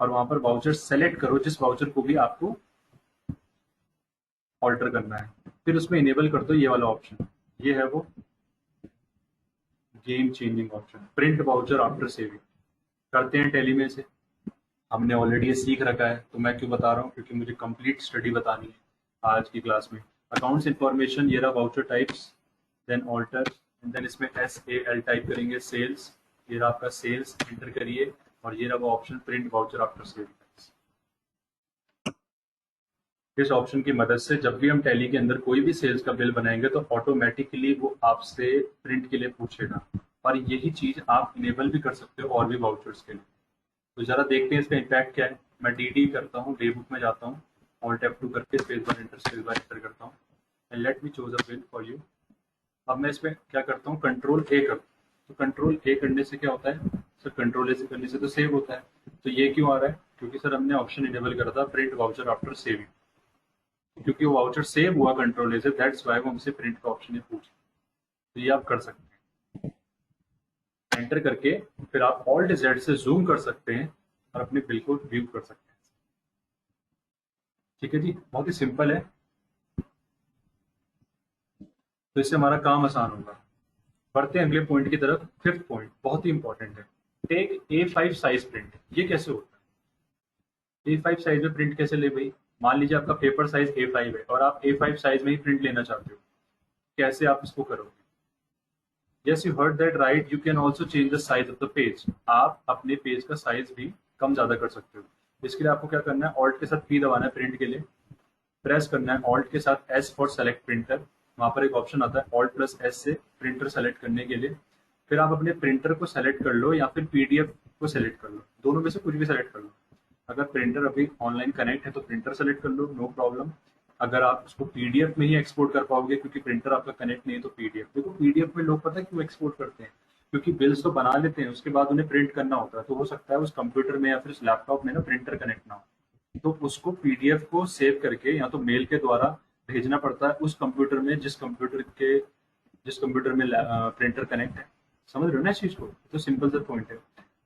और वहां पर वाउचर सेलेक्ट करो जिस वाउचर को भी आपको ऑल्टर करना है, फिर उसमें इनेबल कर दो ये वाला ऑप्शन। ये है वो game changing option, print voucher after saving. करते हैं टैली में से, हमने ऑलरेडी ये सीख रखा है तो मैं क्यों बता रहा हूँ, क्योंकि मुझे कंप्लीट स्टडी बतानी है आज की क्लास में। अकाउंट्स इन्फॉर्मेशन, ये रहा voucher types, then alter, and then इसमें SAL टाइप करेंगे, सेल्स, ये रहा आपका सेल्स, एंटर करिए, और ये रहा वो option print voucher after saving. इस ऑप्शन की मदद से जब भी हम टैली के अंदर कोई भी सेल्स का बिल बनाएंगे तो ऑटोमेटिकली वो आपसे प्रिंट के लिए पूछेगा, और यही चीज आप इनेबल भी कर सकते हो और भी वाउचर्स के लिए। तो जरा देखते हैं इसका इम्पैक्ट क्या है। मैं डी करता हूँ, डे बुक में जाता हूँ, ऑल्ट F2 करके स्पेस बार एंटर करता हूँ, and let me choose a bill for you. अब मैं इसमें क्या करता हूँ, कंट्रोल ए करता हूँ। तो कंट्रोल ए करने से क्या होता है सर? कंट्रोल ए से करने से तो सेव होता है। तो ये क्यों आ रहा है? क्योंकि सर हमने ऑप्शन इनेबल करा था प्रिंट वाउचर आफ्टर सेविंग, क्योंकि वो वाउचर सेव हुआ कंट्रोल ए से, दैट्स वाई वो हमसे प्रिंट का ऑप्शन है पूछ। तो ये आप कर सकते हैं एंटर करके, फिर आप ऑल्ट जेड से जूम कर सकते हैं और अपने बिल को व्यू कर सकते हैं। ठीक है जी, बहुत ही सिंपल है, तो इससे हमारा काम आसान होगा। बढ़ते हैं अगले पॉइंट की तरफ। फिफ्थ पॉइंट बहुत ही इंपॉर्टेंट है, टेक A5 साइज प्रिंट, ये कैसे होता है? A5 साइज में प्रिंट कैसे ले भाई? मान लीजिए आपका पेपर साइज A5 है और आप A5 साइज में ही प्रिंट लेना चाहते हो, कैसे आप इसको करोगे? Yes, you heard that right. You can also change the size of the page. आप अपने पेज का साइज भी कम ज्यादा कर सकते हो। इसके लिए आपको क्या करना है, ऑल्ट के साथ P दबाना है प्रिंट के लिए, प्रेस करना है ऑल्ट के साथ S फॉर सेलेक्ट प्रिंटर। वहां पर एक ऑप्शन आता है ऑल्ट प्लस S से प्रिंटर सेलेक्ट करने के लिए। फिर आप अपने प्रिंटर को सेलेक्ट कर लो या फिर पीडीएफ को सेलेक्ट कर लो, दोनों में से कुछ भी सेलेक्ट कर लो। अगर प्रिंटर अभी ऑनलाइन कनेक्ट है तो प्रिंटर सेलेक्ट कर लो, नो प्रॉब्लम। अगर आप उसको पीडीएफ में ही एक्सपोर्ट कर पाओगे क्योंकि प्रिंटर आपका कनेक्ट नहीं है तो पीडीएफ। देखो पीडीएफ में लोग पता है क्यों एक्सपोर्ट करते हैं, क्योंकि बिल्स तो बना लेते हैं, उसके बाद उन्हें प्रिंट करना होता है, तो हो सकता है उस कंप्यूटर में या फिर उस लैपटॉप में ना प्रिंटर कनेक्ट ना हो, तो उसको पीडीएफ को सेव करके या तो मेल के द्वारा भेजना पड़ता है उस कंप्यूटर में जिस कंप्यूटर में प्रिंटर कनेक्ट है। समझ रहे हो ना इस चीज को? तो सिंपल सा पॉइंट है।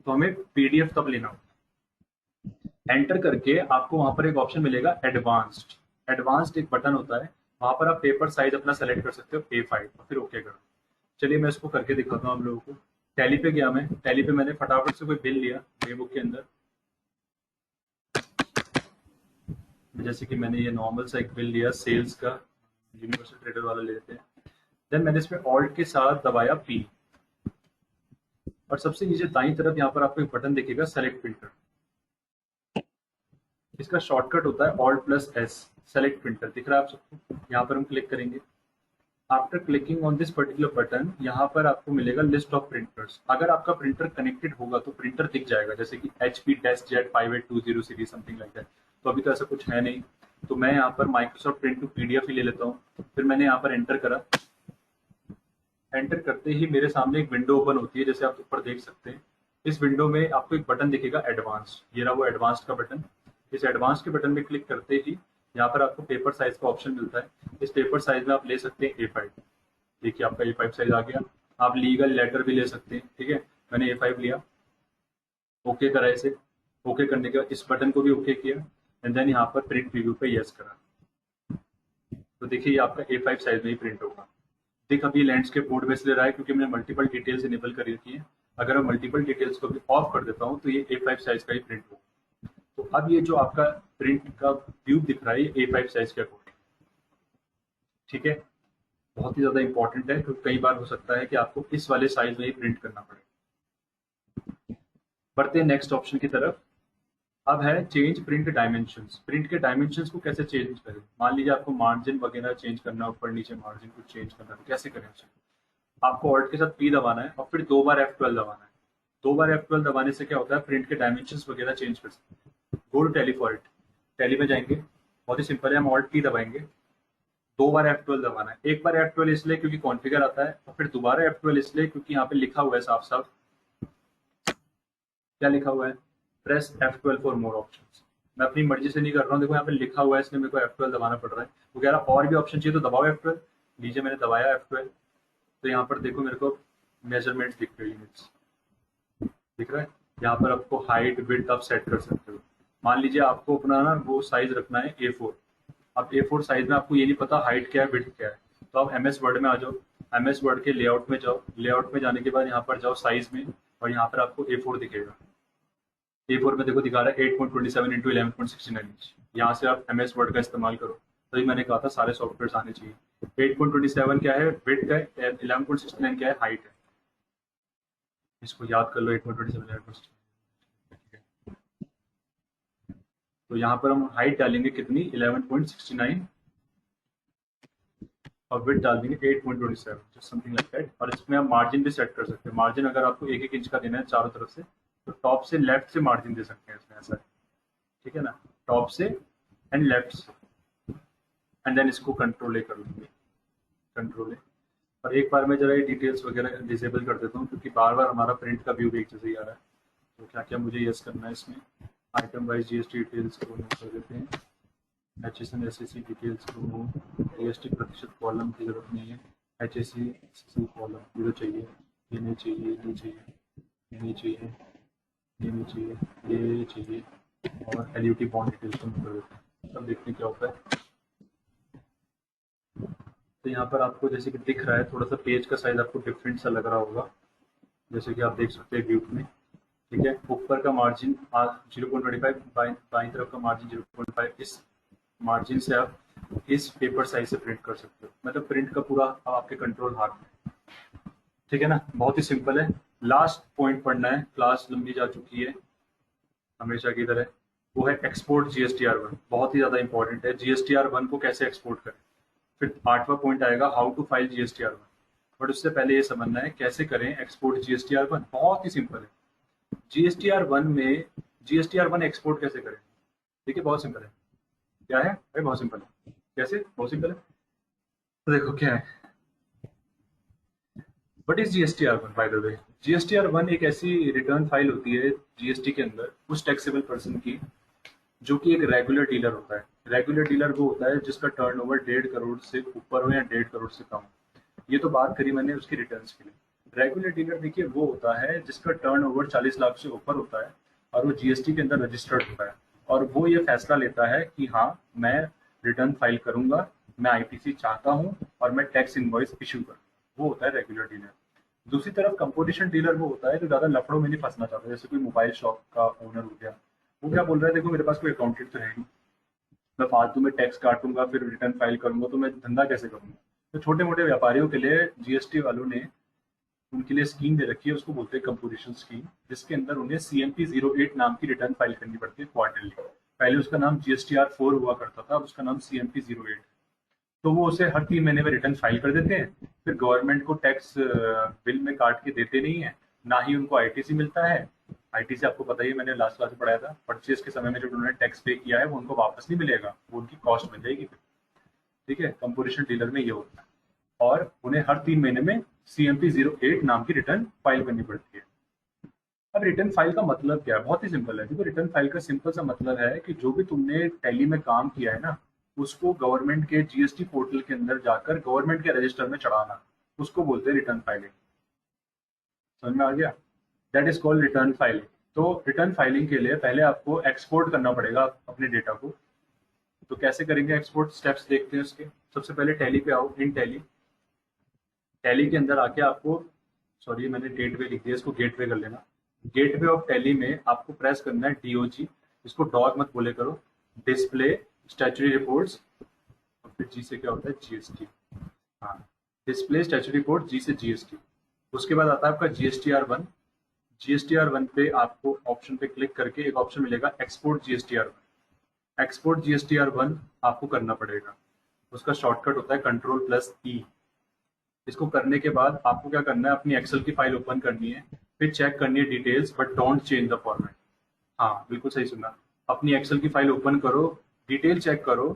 तो हमें पीडीएफ तब लेना होता है। एंटर करके आपको वहां पर एक ऑप्शन मिलेगा एडवांस्ड। एडवांस्ड एक बटन होता है, वहां पर आप पेपर साइज अपना सेलेक्ट कर सकते हो A5 और फिर ओके करो। चलिए मैं इसको करके दिखाता हूँ आप लोगों को। टैली पे गया, मैं टैली पे मैंने फटाफट से कोई बिल लिया मेमो के अंदर, जैसे कि मैंने ये नॉर्मल सा एक बिल लिया सेल्स का, यूनिवर्सल ट्रेडर वाला ले लेते हैं। देन मैंने इसमें ऑल्ट के साथ दबाया P और सबसे नीचे दाईं तरफ यहाँ पर आपको एक बटन दिखेगा सेलेक्ट प्रिंटर। इसका शॉर्टकट होता है alt plus S। Select printer दिख रहा है आप सबको? यहाँ पर हम क्लिक करेंगे। After clicking on this particular button यहाँ पर आपको मिलेगा लिस्ट ऑफ प्रिंटर्स। अगर आपका प्रिंटर कनेक्टेड होगा तो प्रिंटर दिख जाएगा, जैसे कि HP DeskJet 5820 series something like that. तो अभी तो ऐसा कुछ है नहीं, तो मैं यहाँ पर माइक्रोसॉफ्ट प्रिंट टू पीडीएफ ही ले लेता हूँ। फिर मैंने यहाँ पर एंटर करा। एंटर करते ही मेरे सामने एक विंडो ओपन होती है, जैसे आप ऊपर देख सकते हैं। इस विंडो में आपको एक बटन दिखेगा एडवांस्ड, ये रहा वो एडवांस्ड का बटन। इस एडवांस के बटन में क्लिक करते ही यहाँ पर आपको पेपर साइज का ऑप्शन मिलता है। इस पेपर साइज में आप ले सकते हैं A5। देखिए आपका A5 साइज आ गया। आप लीगल लेटर भी ले सकते हैं, ठीक है। मैंने A5 लिया, ओके करा इसे। ओके करने के बाद इस बटन को भी ओके किया एंड देन यहाँ पर प्रिंट प्रीव्यू पे यस करा। तो देखिए ये आपका A5 साइज में ही प्रिंट होगा। देख अभी लैंडस्केप मोड में इसलिए रहा है क्योंकि मैंने मल्टीपल डिटेल्स इनेबल कर रखी है। अगर मैं मल्टीपल डिटेल्स को भी ऑफ कर देता हूँ तो ये A5 साइज का ही प्रिंट होगा। तो अब ये जो आपका प्रिंट का व्यू दिख रहा है ये A5 साइज के अकॉर्डिंग, ठीक है। बहुत ही ज्यादा इंपॉर्टेंट है क्योंकि कई बार हो सकता है कि आपको इस वाले साइज में ही प्रिंट करना पड़े। बढ़ते हैं नेक्स्ट ऑप्शन की तरफ। अब है चेंज प्रिंट डायमेंशंस। प्रिंट के डायमेंशंस को कैसे चेंज करें? मान लीजिए आपको मार्जिन वगैरह चेंज करना, ऊपर नीचे मार्जिन को चेंज करना, तो कैसे करें उसे? आपको ऑल्ट के साथ P दबाना है और फिर 2 बार F12 दबाना है। 2 बार F12 दबाने से क्या होता है, प्रिंट के डायमेंशंस वगैरह चेंज कर सकते हैं। Go to Tally for it. Tally में जाएंगे, बहुत ही सिंपल है, हम ऑल्ट P दबाएंगे। 2 बार F12 दबाना है। एक बार F12 इसलिए क्योंकि कॉन्फ़िगर आता है और फिर दोबारा F12 इसलिए क्योंकि यहाँ पे लिखा हुआ है साफ साफ, क्या लिखा हुआ है, press F12 for more options. मैं अपनी मर्जी से नहीं कर रहा हूँ, देखो यहाँ पे लिखा हुआ है इसलिए मेरे को F12 दबाना पड़ रहा है। वो कह रहा और भी ऑप्शन चाहिए तो दबाओ F12। नीचे मैंने दबाया F12, तो यहाँ पर देखो मेरे को मेजरमेंट दिख रही है, दिख रहा है। यहाँ पर आपको हाइट विड्थ आप सेट कर सकते हो। मान लीजिए आपको अपना ना वो साइज रखना है A4। अब A4 साइज में आपको ये नहीं पता हाइट क्या है विड्थ क्या है, तो आप MS वर्ड में आ जाओ। MS वर्ड के लेआउट में जाओ, लेआउट में जाने के बाद यहाँ पर जाओ साइज में और यहाँ पर आपको A4 दिखेगा। A4 में देखो दिखा रहा है 8.27 इंटू 11.69 इंच। यहाँ से आप MS वर्ड का इस्तेमाल करो। तभी मैंने कहा था सारे सॉफ्टवेयर आने चाहिए। 8.27 क्या है विड्थ है, 11.69 क्या है हाइट है। इसको याद कर लो 8.27 11.69। तो यहाँ पर हम हाइट डालेंगे कितनी, 11.69 और विड्थ डाल देंगे 8.27 जस्ट समथिंग लाइक दैट। और इसमें आप मार्जिन भी सेट कर सकते हैं। मार्जिन अगर आपको 1-1 इंच का देना है चारों तरफ से तो टॉप से लेफ्ट से मार्जिन दे सकते हैं इसमें, ऐसा है, ठीक है ना, टॉप से एंड लेफ्ट से। एंड देन इसको कंट्रोल ए कर लेंगे, कंट्रोल ए। और एक बार मैं जरा ये डिटेल्स वगैरह डिसेबल कर देता हूँ क्योंकि बार बार हमारा प्रिंट का व्यू एक जैसे ही आ रहा है। तो क्या क्या मुझे यस करना है इसमें, आइटम वाइज GST डिटेल्स को नोट कर देते हैं। HSN SSC डिटेल्स को नोट, GST प्रतिशत कॉलम की जरूरत नहीं है। HSC SSC कॉलम ये तो चाहिए, ये नहीं चाहिए, ये नहीं चाहिए, ये नहीं चाहिए, ये नहीं चाहिए, ये चाहिए। और LUT बॉन्ड डिटेल्स को नोट कर देते हैं। तब देखते हैं क्या होता है। तो यहाँ पर आपको जैसे कि दिख रहा है थोड़ा सा पेज का साइज आपको डिफरेंट सा लग रहा होगा, जैसे कि आप देख सकते हैं व्यू में। ठीक है, ऊपर का मार्जिन 0.25, बाईं तरफ का मार्जिन 0.5, इस मार्जिन से आप इस पेपर साइज से प्रिंट कर सकते हो, मतलब प्रिंट का पूरा आपके कंट्रोल हाथ में। ठीक है ना, बहुत ही सिंपल है। लास्ट पॉइंट पढ़ना है, क्लास लंबी जा चुकी है हमेशा की तरह, वो है एक्सपोर्ट GSTR1। बहुत ही ज्यादा इंपॉर्टेंट है, GSTR1 को कैसे एक्सपोर्ट करें। फिर 8वां पॉइंट आएगा how to file GSTR1। But उससे पहले ये समझना है कैसे करें एक्सपोर्ट GSTR1। बहुत ही सिंपल है। GSTR1 में GSTR1 एक्सपोर्ट कैसे करें, देखिए बहुत सिंपल है। क्या है भाई, बहुत सिंपल है। कैसे, बहुत सिंपल है। तो देखो क्या है, what is GSTR1 by the way. GSTR1 एक ऐसी रिटर्न फाइल होती है जीएसटी के अंदर उस टैक्सेबल पर्सन की जो कि एक रेगुलर डीलर होता है। रेगुलर डीलर वो होता है जिसका टर्नओवर 1.5 करोड़ से ऊपर हो या 1.5 करोड़ से कम हो। ये तो बात करी मैंने उसकी रिटर्न्स के लिए। रेगुलर डीलर देखिए वो होता है जिसका टर्नओवर 40 लाख से ऊपर होता है और वो जीएसटी के अंदर रजिस्टर्ड होता है, और वो ये फैसला लेता है कि हाँ मैं रिटर्न फाइल करूंगा, मैं आईटीसी चाहता हूँ और मैं टैक्स इनवॉइस इशू करूँ। वो होता है रेगुलर डीलर। दूसरी तरफ कंपोजिशन डीलर वो होता है जो ज्यादा लफड़ों में नहीं फंसना चाहता, जैसे कोई मोबाइल शॉप का ओनर हो गया। वो क्या बोल रहा है, देखो मेरे पास कोई अकाउंटेंट तो है नहीं, मैं फालतू में टैक्स काटूंगा फिर रिटर्न फाइल करूंगा तो मैं धंधा कैसे करूंगा। तो छोटे मोटे व्यापारियों के लिए जीएसटी वालों ने उनके लिए स्कीम दे रखी है, उसको बोलते हैं कंपोजिशन स्कीम, जिसके अंदर उन्हें CMP 08 नाम की रिटर्न फाइल करनी पड़ती है क्वार्टरली। पहले उसका नाम GSTR4 हुआ करता था, अब उसका नाम CMP 08। तो वो उसे हर 3 महीने में रिटर्न फाइल कर देते हैं, फिर गवर्नमेंट को टैक्स बिल में काट के देते नहीं है, ना ही उनको आईटीसी मिलता है। आईटीसी आपको पता ही है, मैंने लास्ट क्लास में पढ़ाया था, परचेज के समय में जो उन्होंने टैक्स पे किया है वो उनको वापस नहीं मिलेगा, वो उनकी कॉस्ट बन जाएगी। ठीक है, कंपोजिशन डीलर में ये होता है, और उन्हें हर 3 महीने में CMP 08 नाम की रिटर्न फाइल करनी पड़ती है। अब रिटर्न फाइल का मतलब क्या है, बहुत ही सिंपल है। देखो रिटर्न फाइल का सिंपल सा मतलब है कि जो भी तुमने टैली में काम किया है ना, उसको गवर्नमेंट के जीएसटी पोर्टल के अंदर जाकर गवर्नमेंट के रजिस्टर में चढ़ाना, उसको बोलते हैं रिटर्न फाइलिंग। समझ में आ गया, that is called return filing. तो रिटर्न फाइलिंग के लिए पहले आपको एक्सपोर्ट करना पड़ेगा अपने डेटा को। तो कैसे करेंगे एक्सपोर्ट, स्टेप्स देखते हैं उसके। सबसे पहले टैली पे आओ, इन टैली। टैली के अंदर आके आपको, सॉरी मैंने गेटवे लिख दिया, इसको गेटवे कर लेना। गेटवे ऑफ टैली में आपको प्रेस करना है DOG, इसको डॉग मत बोले करो, डिस्प्ले स्टैचुरी रिपोर्ट्स, और फिर जी से क्या होता है GST। हाँ, डिस्प्ले स्टैचुरी रिपोर्ट, जी से GST। उसके बाद आता है आपका GSTR1। GSTR1 पे आपको ऑप्शन पे क्लिक करके एक ऑप्शन मिलेगा एक्सपोर्ट GSTR1। एक्सपोर्ट GSTR1 आपको करना पड़ेगा, उसका शॉर्टकट होता है Ctrl+E। इसको करने के बाद आपको क्या करना है, अपनी एक्सेल की फाइल ओपन करनी है, फिर चेक करनी है details, but don't change the format. हाँ बिल्कुल सही सुना, अपनी एक्सेल की फाइल ओपन करो, डिटेल चेक करो,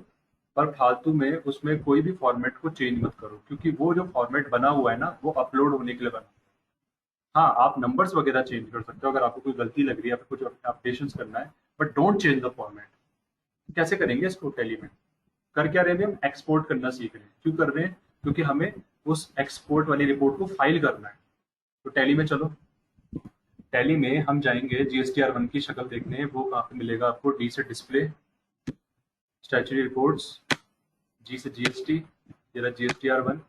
पर फालतू में उसमें कोई भी फॉर्मेट को चेंज मत करो, क्योंकि वो जो फॉर्मेट बना हुआ है ना वो अपलोड होने के लिए बना। हाँ आप नंबर्स वगैरह चेंज कर सकते हो अगर आपको कोई गलती लग रही है, आपको कुछ अपडेशन करना है, but don't change the format. कैसे करेंगे इसको टैली में, कर क्या रहे हैं हम, एक्सपोर्ट करना सीख रहे हैं। क्यों कर रहे हैं, क्योंकि हमें उस एक्सपोर्ट वाली रिपोर्ट को फाइल करना है। तो टैली में चलो, टैली में हम जाएंगे GSTR1 की शक्ल देखने, वो कहाँ पे मिलेगा आपको, डी से डिस्प्ले स्टैचुरी रिपोर्ट्स, जी से GST, ये रहा GSTR1।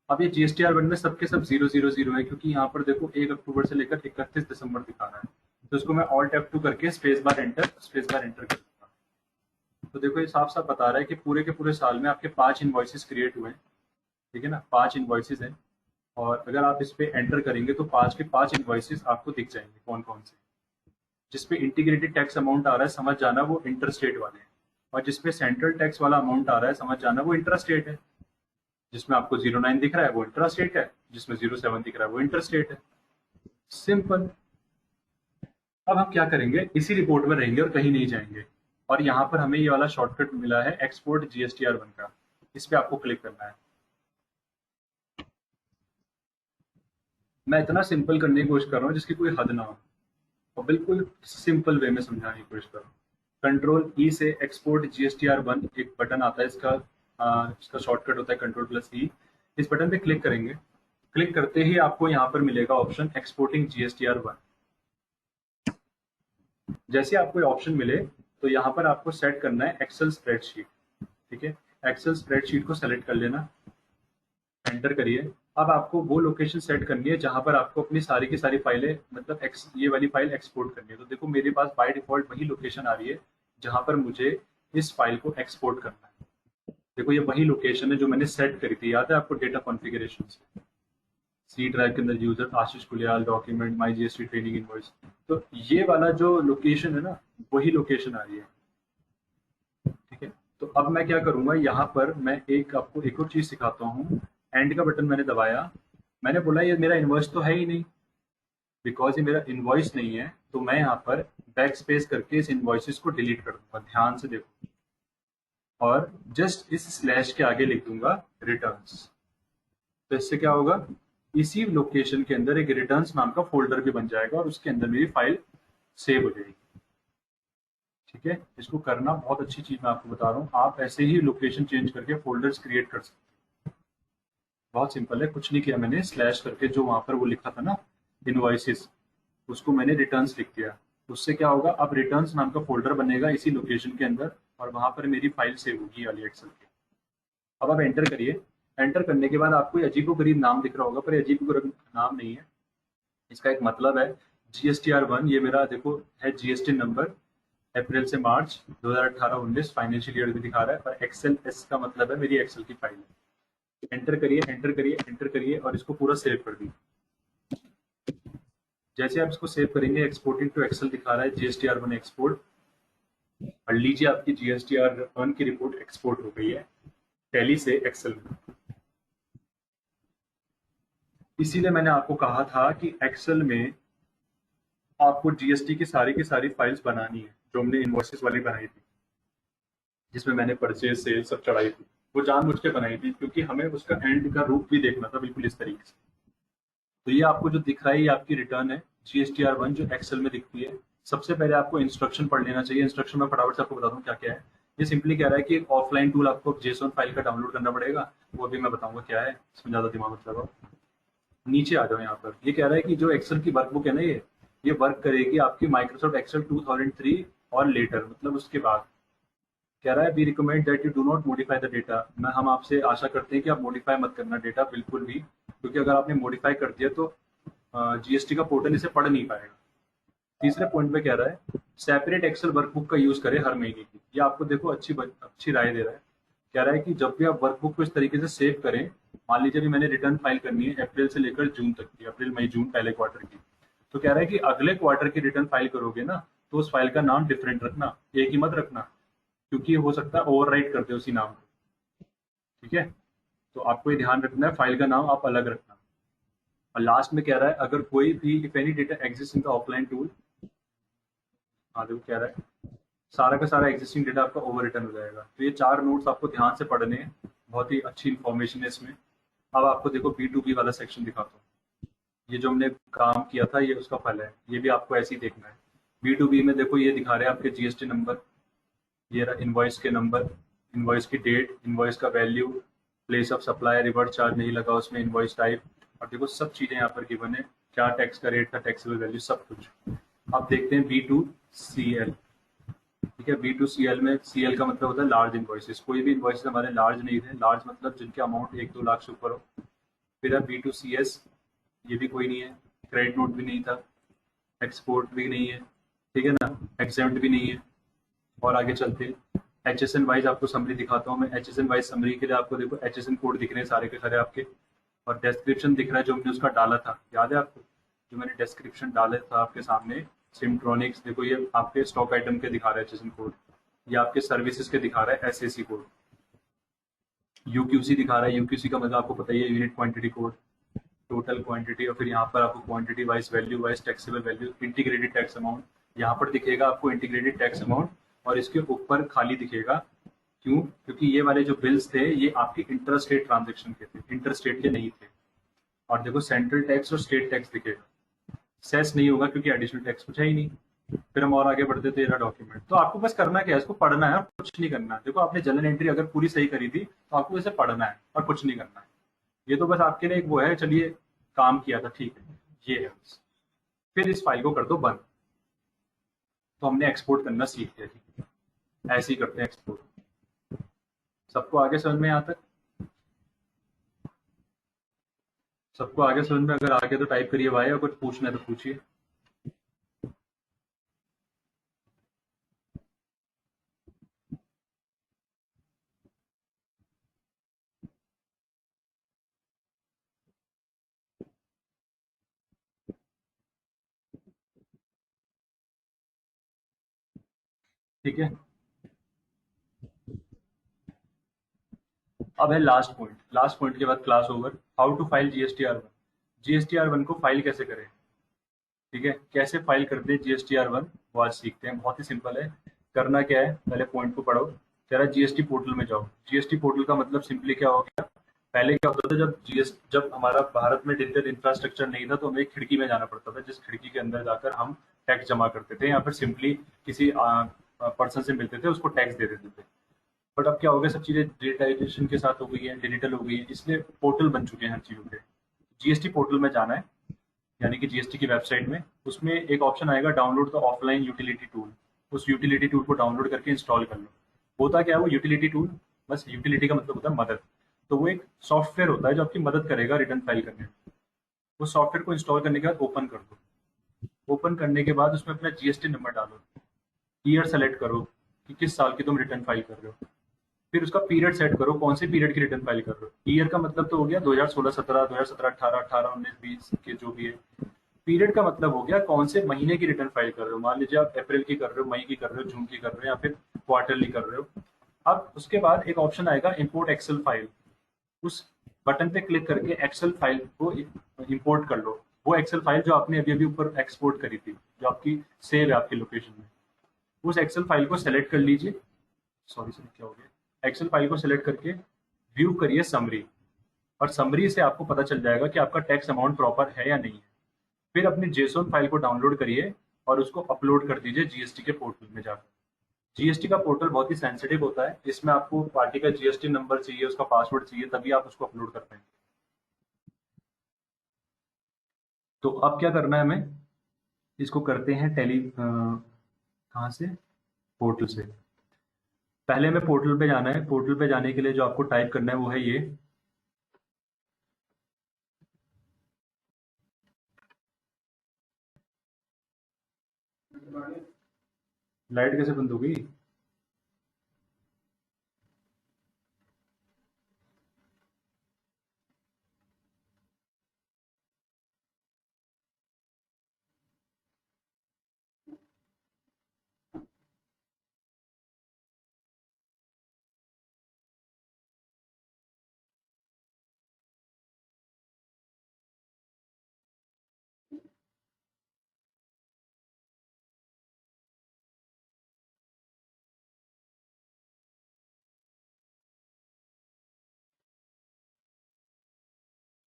अब ये GSTR1 में सबके सब 000 है, क्योंकि यहाँ पर देखो 1 अक्टूबर से लेकर 31 दिसंबर दिखा रहा है। तो इसको मैं ऑल्ट F2 करके स्पेस बार एंटर कर दूंगा। तो देखो ये साफ साफ बता रहा है कि पूरे के पूरे साल में आपके 5 इनवॉइसेस क्रिएट हुए हैं। ठीक है ना, 5 इनवॉइसेस हैं, और अगर आप इस पे एंटर करेंगे तो 5 के 5 इनवॉइसेस आपको दिख जाएंगे कौन कौन से। जिसपे इंटीग्रेटेड टैक्स अमाउंट आ रहा है समझ जाना वो इंटर स्टेट वाले हैं, और जिसपे सेंट्रल टैक्स वाला अमाउंट आ रहा है समझ जाना वो इंटर स्टेट है। जिसमें आपको 09 दिख रहा है वो इंट्रा स्टेट है, जिसमें 07 दिख रहा है वो इंटर स्टेट है। सिंपल। अब हम क्या करेंगे, इसी रिपोर्ट में रहेंगे और कहीं नहीं जाएंगे, और यहाँ पर हमें ये वाला शॉर्टकट मिला है एक्सपोर्ट GSTR1 का, इस पे आपको क्लिक करना है। मैं इतना सिंपल करने की कोशिश कर रहा हूँ जिसकी कोई हद ना हो, और बिल्कुल सिंपल वे में समझाने की कोशिश कर रहा हूँ। Ctrl+E से एक्सपोर्ट GSTR1 एक बटन आता है इसका, इसका शॉर्टकट होता है Ctrl+E। इस बटन पे क्लिक करेंगे, क्लिक करते ही आपको यहाँ पर मिलेगा ऑप्शन एक्सपोर्टिंग GSTR1। जैसे आपको ऑप्शन मिले तो यहाँ पर आपको सेट करना है एक्सेल स्प्रेडशीट। ठीक है, एक्सेल स्प्रेडशीट को सेलेक्ट कर लेना, एंटर करिए, अब आपको वो लोकेशन सेट करनी है जहां पर आपको अपनी सारी की सारी फाइलें, मतलब ये वाली फाइल एक्सपोर्ट करनी है। तो देखो मेरे पास बाय डिफॉल्ट वही लोकेशन आ रही है जहां पर मुझे इस फाइल को एक्सपोर्ट करना है। देखो ये वही लोकेशन है जो मैंने सेट करी थी, याद है आपको डेटा कॉन्फ़िगरेशन से। सी ड्राइव के अंदर user Ashish Kuliyal, document my GST training invoice. तो ये वाला जो लोकेशन है ना, वही लोकेशन आ रही है। ठीक है, तो अब मैं क्या करूंगा, यहाँ पर मैं एक आपको एक और चीज सिखाता हूँ। एंड का बटन मैंने दबाया, मैंने बोला ये मेरा इन्वॉइस तो है ही नहीं, बिकॉज ये मेरा इन्वॉइस नहीं है। तो मैं यहाँ पर बैक स्पेस करके इस इन्वॉइसेस को डिलीट कर दूंगा, ध्यान से देखो, और जस्ट इस स्लैश के आगे लिख दूंगा रिटर्न्स। तो इससे क्या होगा, इसी लोकेशन के अंदर एक रिटर्न्स नाम का फोल्डर भी बन जाएगा और उसके अंदर मेरी फाइल सेव हो जाएगी। ठीक है, इसको करना बहुत अच्छी चीज मैं आपको बता रहा हूँ, आप ऐसे ही लोकेशन चेंज करके फोल्डर्स क्रिएट कर सकते हैं। बहुत सिंपल है, कुछ नहीं किया मैंने, स्लैश करके जो वहां पर वो लिखा था ना इनवॉइसेस, उसको मैंने रिटर्न्स लिख दिया। उससे क्या होगा, अब रिटर्न्स नाम का फोल्डर बनेगा इसी लोकेशन के अंदर और वहां पर मेरी फाइल सेव होगी वाली एक्सेल की। अब आप एंटर करिए। एंटर करने के बाद आपको अजीबोगरीब नाम दिख रहा होगा, पर अजीबोगरीब नाम नहीं है, इसका एक मतलब है। GSTR1 ये मेरा देखो है जीएसटी नंबर, अप्रैल से मार्च 2018-19 फाइनेंशियल ईयर भी दिखा रहा है, और एक्सेल एस का मतलब है मेरी एक्सेल की फाइल है। एंटर करिए, एंटर करिए, एंटर करिए और इसको पूरा सेव कर दीजिए। जैसे आप इसको सेव करेंगे, एक्सपोर्टिंग टू एक्सेल दिखा रहा है GSTR1 एक्सपोर्ट, और लीजिए आपकी GSTR1 की रिपोर्ट एक्सपोर्ट हो गई है टैली से एक्सेल में। इसीलिए मैंने आपको कहा था कि एक्सेल में आपको जीएसटी की सारी फाइल्स बनानी है, जो हमने इन्वॉइसेस वाली बनाई थी, जिसमें मैंने परचेज सेल सब चढ़ाई थी। वो जानबूझ के बनाई थी क्योंकि हमें उसका एंड का रूप भी देखना था बिल्कुल इस तरीके से। तो ये आपको जो दिख रहा है ये आपकी रिटर्न है GSTR1 जो एक्सेल में दिखती है। सबसे पहले आपको इंस्ट्रक्शन पढ़ लेना चाहिए। इंस्ट्रक्शन में फटाफट से आपको बता दूं क्या क्या है। ये सिंपली कह रहा है कि एक ऑफलाइन टूल आपको जेसोन फाइल का डाउनलोड करना पड़ेगा, वो अभी मैं बताऊंगा क्या है, इसमें ज्यादा दिमाग मत लगाओ। नीचे आ जाओ, यहाँ पर ये कह रहा है कि जो एक्सेल की वर्कबुक है ना, ये वर्क करेगी आपकी माइक्रोसॉफ्ट एक्सेल 2003 और लेटर, मतलब उसके बाद। कह रहा है we recommend that you do not modify the data, मैं हम आपसे आशा करते हैं कि आप मॉडिफाई मत करना डेटा बिल्कुल भी, क्योंकि अगर आपने मॉडिफाई कर दिया तो जीएसटी का पोर्टल इसे पढ़ नहीं पाएगा। तीसरे पॉइंट पे कह रहा है सेपरेट एक्सेल वर्कबुक का यूज करें हर महीने की। ये आपको देखो अच्छी राय दे रहा है। कह रहा है कि जब भी आप वर्कबुक को इस तरीके से सेव करें, मान लीजिए भी मैंने रिटर्न फाइल करनी है अप्रैल से लेकर जून तक की, अप्रैल मई जून पहले क्वार्टर की, तो कह रहा है कि अगले क्वार्टर की रिटर्न फाइल करोगे ना, तो उस फाइल का नाम डिफरेंट रखना, एक ही मत रखना, क्योंकि हो सकता है ओवरराइट कर दे उसी नाम को। ठीक है, तो आपको ये ध्यान रखना है, फाइल का नाम आप अलग रखना। और लास्ट में कह रहा है अगर कोई भी if any data exist in the offline tool, हाँ देखो कह रहा है सारा का सारा एग्जिस्टिंग डेटा आपका ओवर रिटर्न हो जाएगा। तो ये 4 नोट्स आपको ध्यान से पढ़ने हैं, बहुत ही अच्छी इन्फॉर्मेशन है इसमें। अब आपको देखो B2B वाला सेक्शन दिखाता हूँ। ये जो हमने काम किया था ये उसका फल है, ये भी आपको ऐसे ही देखना है। B2B में देखो ये दिखा रहे हैं आपके जीएसटी नंबर, ये रहा इनवॉइस के नंबर, इनवॉइस की डेट, इनवॉइस का value, place of supply, reverse charge नहीं लगा उसमें, इनवॉइस टाइप, और देखो सब चीजें यहाँ पर गिवन है, क्या टैक्स का रेट था, टैक्सेबल वैल्यू, सब कुछ। अब देखते हैं B2CL। ठीक है, B2CL में CL का मतलब होता है लार्ज इन्वॉइसेस। कोई भी इन्वॉइसेस हमारे लार्ज नहीं थे, लार्ज मतलब जिनके अमाउंट 1-2 लाख से ऊपर हो। फिर है B2CS, ये भी कोई नहीं है, क्रेडिट नोट भी नहीं था, एक्सपोर्ट भी नहीं है, ठीक है ना, एक्सेप्ट भी नहीं है। और आगे चलते हैं, HSN वाइज आपको समरी दिखाता हूँ मैं। HSN वाइज समरी के लिए आपको देखो HSN कोड दिख रहे हैं सारे के सारे आपके, और डिस्क्रिप्शन दिख रहा है जो हमने उसका डाला था, याद है आपको, जो मैंने डिस्क्रिप्शन डाला था आपके सामने। सिमट्रॉनिक्स देखो ये आपके स्टॉक आइटम के दिखा रहा है HSN कोड, ये आपके सर्विसेज के दिखा रहा है SAC कोड, UQC दिखा रहा है, UQC का मतलब आपको पता ही है, unit quantity code, total quantity, और फिर यहाँ पर आपको quantity wise, value wise, taxable value, integrated tax amount, यहाँ पर दिखेगा आपको इंटीग्रेटेड टैक्स अमाउंट, और इसके ऊपर खाली दिखेगा। क्यों? क्योंकि ये वाले जो बिल्स थे ये आपके इंटर स्टेट ट्रांजेक्शन के थे, इंटर स्टेट के नहीं थे। और देखो सेंट्रल टैक्स और स्टेट टैक्स दिखेगा, सेस नहीं होगा क्योंकि एडिशनल टैक्स कुछ है ही नहीं। फिर हम और आगे बढ़ते थे, ये डॉक्यूमेंट। तो आपको बस करना क्या है, इसको पढ़ना है और कुछ नहीं करना है। देखो आपने जनरल एंट्री अगर पूरी सही करी थी तो आपको इसे पढ़ना है और कुछ नहीं करना है। ये तो बस आपके लिए एक वो है, चलिए काम किया था, ठीक है, ये है बस। फिर इस फाइल को कर दो बंद। तो हमने एक्सपोर्ट करना सीख लिया, ठीक है, ऐसे ही करते हैं एक्सपोर्ट। सबको आगे समझ में यहाँ तक? सबको आगे समझ में अगर आगे तो टाइप करिए भाई, और कुछ पूछना है तो पूछिए। ठीक है, अब है लास्ट पॉइंट। लास्ट पॉइंट के बाद class over. How to file GSTR1। GSTR1 को फाइल कैसे करें, ठीक है, कैसे फाइल करते हैं GSTR1, वो आज सीखते हैं। बहुत ही सिंपल है। करना क्या है, पहले पॉइंट को पढ़ो। कह रहा है जीएसटी पोर्टल में जाओ। जीएसटी पोर्टल का मतलब सिंपली क्या हो गया, पहले क्या होता था, जब हमारा भारत में डिजिटल इंफ्रास्ट्रक्चर नहीं था तो हमें एक खिड़की में जाना पड़ता था, जिस खिड़की के अंदर जाकर हम टैक्स जमा करते थे, या फिर सिंपली किसी पर्सन से मिलते थे, उसको टैक्स दे देते थे। बट अब क्या हो गया, सब चीजें डिजिटाइजेशन के साथ हो गई है, डिजिटल हो गई है, इसलिए पोर्टल बन चुके हैं हर चीजों के। जीएसटी पोर्टल में जाना है, यानी कि जीएसटी की वेबसाइट में, उसमें एक ऑप्शन आएगा download the offline utility tool. उस यूटिलिटी टूल को डाउनलोड करके इंस्टॉल कर लो। होता क्या है वो यूटिलिटी टूल, बस यूटिलिटी का मतलब होता है मदद। तो वो एक सॉफ्टवेयर होता है जो आपकी मदद करेगा रिटर्न फाइल करने में। उस सॉफ्टवेयर को इंस्टॉल करने के बाद ओपन कर दो। ओपन करने के बाद उसमें अपना जीएसटी नंबर डालो। ईयर सेलेक्ट करो कि किस साल की तुम रिटर्न फाइल कर रहे हो। फिर उसका पीरियड सेट करो, कौन से पीरियड की रिटर्न फाइल कर रहे हो। ईयर का मतलब तो हो गया 2016-17, 2017-18, 18-19-20 के जो भी है। पीरियड का मतलब हो गया कौन से महीने की रिटर्न फाइल कर रहे हो। मान लीजिए आप अप्रैल की कर रहे हो, मई की कर रहे हो, जून की कर रहे हो, या फिर क्वार्टरली कर रहे हो। अब उसके बाद एक ऑप्शन आएगा इंपोर्ट एक्सेल फाइल। उस बटन पे क्लिक करके एक्सेल फाइल को इंपोर्ट कर लो। वो एक्सेल फाइल जो आपने अभी अभी ऊपर एक्सपोर्ट करी थी, जो आपकी सेव है आपकी लोकेशन में, उस एक्सेल फाइल को सेलेक्ट कर लीजिए। सॉरी सर, क्या हो गया, एक्सेल फाइल को सेलेक्ट करके व्यू करिए समरी। और समरी से आपको पता चल जाएगा कि आपका टैक्स अमाउंट प्रॉपर है या नहीं है। फिर अपनी जेसोन फाइल को डाउनलोड करिए और उसको अपलोड कर दीजिए जीएसटी के पोर्टल में जाकर। जीएसटी का पोर्टल बहुत ही सेंसिटिव होता है, इसमें आपको पार्टी का जीएसटी नंबर चाहिए, उसका पासवर्ड चाहिए, तभी आप उसको अपलोड कर पाएंगे। तो अब क्या करना है हमें, इसको करते हैं टेली कहाँ से, पोर्टल से। पहले हमें पोर्टल पे जाना है। पोर्टल पे जाने के लिए जो आपको टाइप करना है वो है ये। लाइट कैसे बंद हो गई।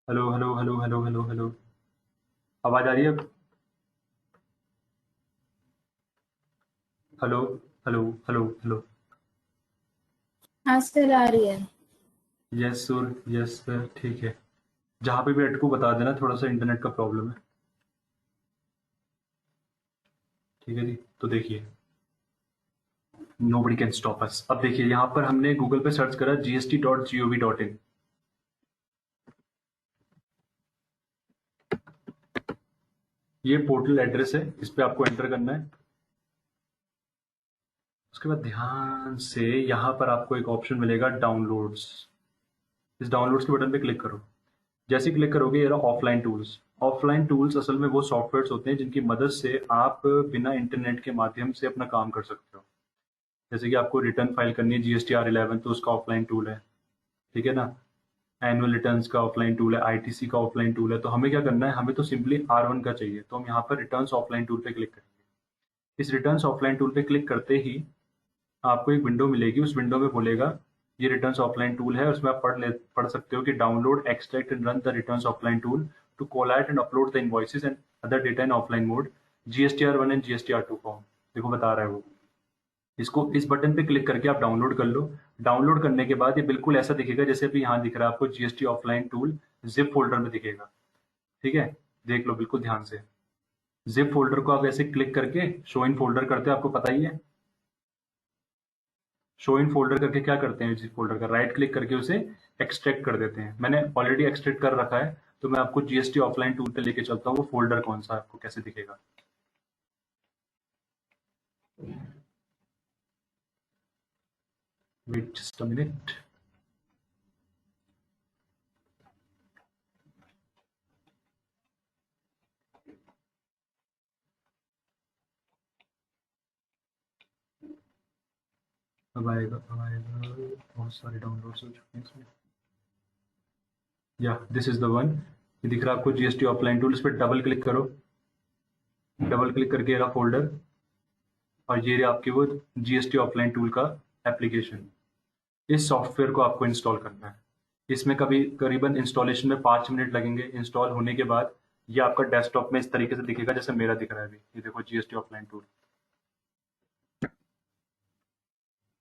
Hello hello hello hello hello hello, आवाज आ रही है अब। Hello hello hello hello. हाँ सर आ रही है। यस सर, यस सर, ठीक है। जहाँ पे भी अटकू बता देना, थोड़ा सा इंटरनेट का प्रॉब्लम है। ठीक है जी, तो देखिए, नोबडी कैन स्टॉप अस। अब देखिए यहाँ पर हमने गूगल पे सर्च करा gst.gov.in। ये पोर्टल एड्रेस है, इस पे आपको एंटर करना है। उसके बाद ध्यान से यहाँ पर आपको एक ऑप्शन मिलेगा डाउनलोड्स। इस डाउनलोड्स के बटन पे क्लिक करो। जैसे क्लिक करोगे ये रहा ऑफलाइन टूल्स। ऑफलाइन टूल्स असल में वो सॉफ्टवेयर्स होते हैं जिनकी मदद से आप बिना इंटरनेट के माध्यम से अपना काम कर सकते हो। जैसे कि आपको रिटर्न फाइल करनी है GSTR11, तो उसका ऑफलाइन टूल है, ठीक है ना। एनुअल रिटर्न्स का ऑफलाइन टूल है, आईटीसी का ऑफलाइन टूल है। तो हमें क्या करना है, हमें तो सिंपली R1 का चाहिए, तो हम यहाँ पर रिटर्न्स ऑफलाइन टूल पे क्लिक करेंगे। इस रिटर्न्स ऑफलाइन टूल पे क्लिक करते ही आपको एक विंडो मिलेगी। उस विंडो में बोलेगा ये रिटर्न्स ऑफलाइन टूल है, उसमें आप पढ़ सकते हो कि download, extract and run the returns offline tool to collate and upload the invoices and other data in offline mode, GSTR1 and GSTR2 form. देखो बता रहा है वो। इसको इस बटन पे क्लिक करके आप डाउनलोड कर लो। डाउनलोड करने के बाद ये बिल्कुल ऐसा दिखेगा जैसे अभी यहाँ दिख रहा है आपको, GST offline tool zip folder में दिखेगा। ठीक है, देख लो बिल्कुल ध्यान से। जिप फोल्डर को आप ऐसे क्लिक करके शो इन फोल्डर करते हो, आपको पता ही है। शो इन फोल्डर करके क्या करते हैं, जिप फोल्डर का राइट क्लिक करके उसे एक्सट्रैक्ट कर देते हैं। मैंने ऑलरेडी एक्सट्रैक्ट कर रखा है, तो मैं आपको जीएसटी ऑफलाइन टूल पे लेके चलता हूँ, वो फोल्डर कौन सा आपको कैसे दिखेगा। Wait just a minute. अब आएगा अब आएगा, बहुत सारे डाउनलोड्स हो चुके हैं इसमें। या दिस इज द वन, ये दिख रहा है आपको जीएसटी ऑफलाइन टूल। इस पर डबल क्लिक करो, डबल क्लिक करके ये रहा फोल्डर, और ये रहा आपके वो जीएसटी ऑफलाइन टूल का एप्लीकेशन। इस सॉफ्टवेयर को आपको इंस्टॉल करना है। इसमें कभी करीबन इंस्टॉलेशन में 5 मिनट लगेंगे। इंस्टॉल होने के बाद ये आपका डेस्कटॉप में इस तरीके से दिखेगा जैसे मेरा दिख रहा है अभी। ये देखो जीएसटी ऑफलाइन टूल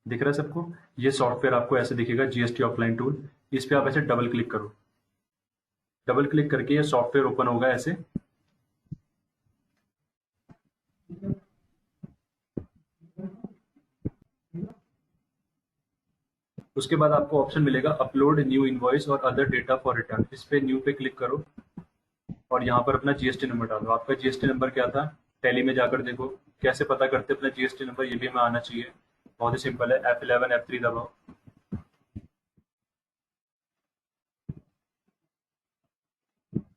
दिख रहा है सबको। ये सॉफ्टवेयर आपको ऐसे दिखेगा, जीएसटी ऑफलाइन टूल। इस पे आप ऐसे डबल क्लिक करो, डबल क्लिक करके ये सॉफ्टवेयर ओपन होगा ऐसे। उसके बाद आपको ऑप्शन मिलेगा अपलोड न्यू इनवॉइस और अदर डेटा फॉर रिटर्न। इस पे न्यू पे क्लिक करो और यहाँ पर अपना जीएसटी नंबर डालो। आपका जीएसटी नंबर क्या था, टैली में जाकर देखो। कैसे पता करते अपना जीएसटी नंबर, ये भी हमें आना चाहिए। बहुत ही सिंपल है, F11 F3 दबाओ।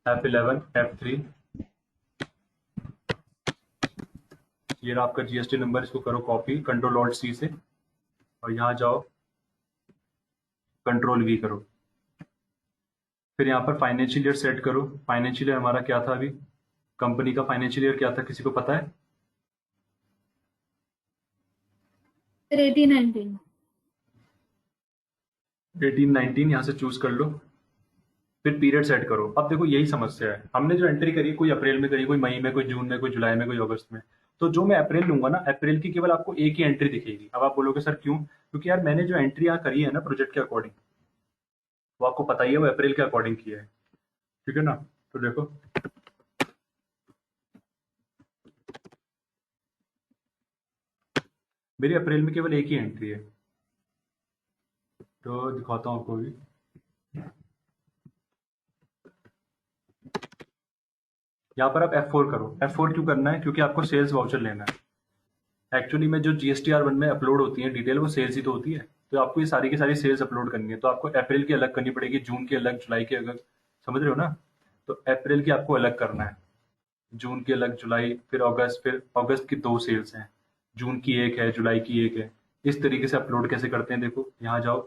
F11 F3, ये रहा आपका जीएसटी नंबर। इसको करो कॉपी Ctrl+Alt+C से, और यहाँ जाओ Ctrl+V करो। फिर यहाँ पर फाइनेंशियल ईयर सेट करो। फाइनेंशियल ईयर हमारा क्या था अभी, कंपनी का फाइनेंशियल ईयर क्या था, किसी को पता है? 1819। 1819 यहाँ से चूज कर लो। फिर पीरियड सेट करो। अब देखो यही समस्या है, हमने जो एंट्री करी, कोई अप्रैल में करी, कोई मई में, कोई जून में, कोई जुलाई में, कोई अगस्त में। तो जो मैं अप्रैल लूंगा ना, अप्रैल की केवल आपको एक ही एंट्री दिखेगी। अब आप बोलोगे सर क्यों? क्योंकि यार मैंने जो एंट्री यहाँ करी है ना प्रोजेक्ट के अकॉर्डिंग, वो आपको पता ही है, वो अप्रैल के अकॉर्डिंग की है। ठीक है ना? तो देखो मेरी अप्रैल में केवल एक ही एंट्री है, तो दिखाता हूँ आपको भी। यहाँ पर आप F4 करो। F4 क्यों करना है? क्योंकि आपको सेल्स वाउचर लेना है। एक्चुअली में जो GSTR1 में अपलोड होती है डिटेल, वो सेल्स ही तो होती है। तो आपको ये सारी की सारी सेल्स अपलोड करनी है। तो आपको अप्रैल की अलग करनी पड़ेगी, जून की अलग, जुलाई की अलग। समझ रहे हो ना? तो अप्रैल की आपको अलग करना है, जून की अलग, जुलाई, फिर अगस्त। फिर अगस्त की 2 सेल्स हैं, जून की 1 है, जुलाई की 1 है। इस तरीके से अपलोड कैसे करते हैं देखो। यहाँ जाओ,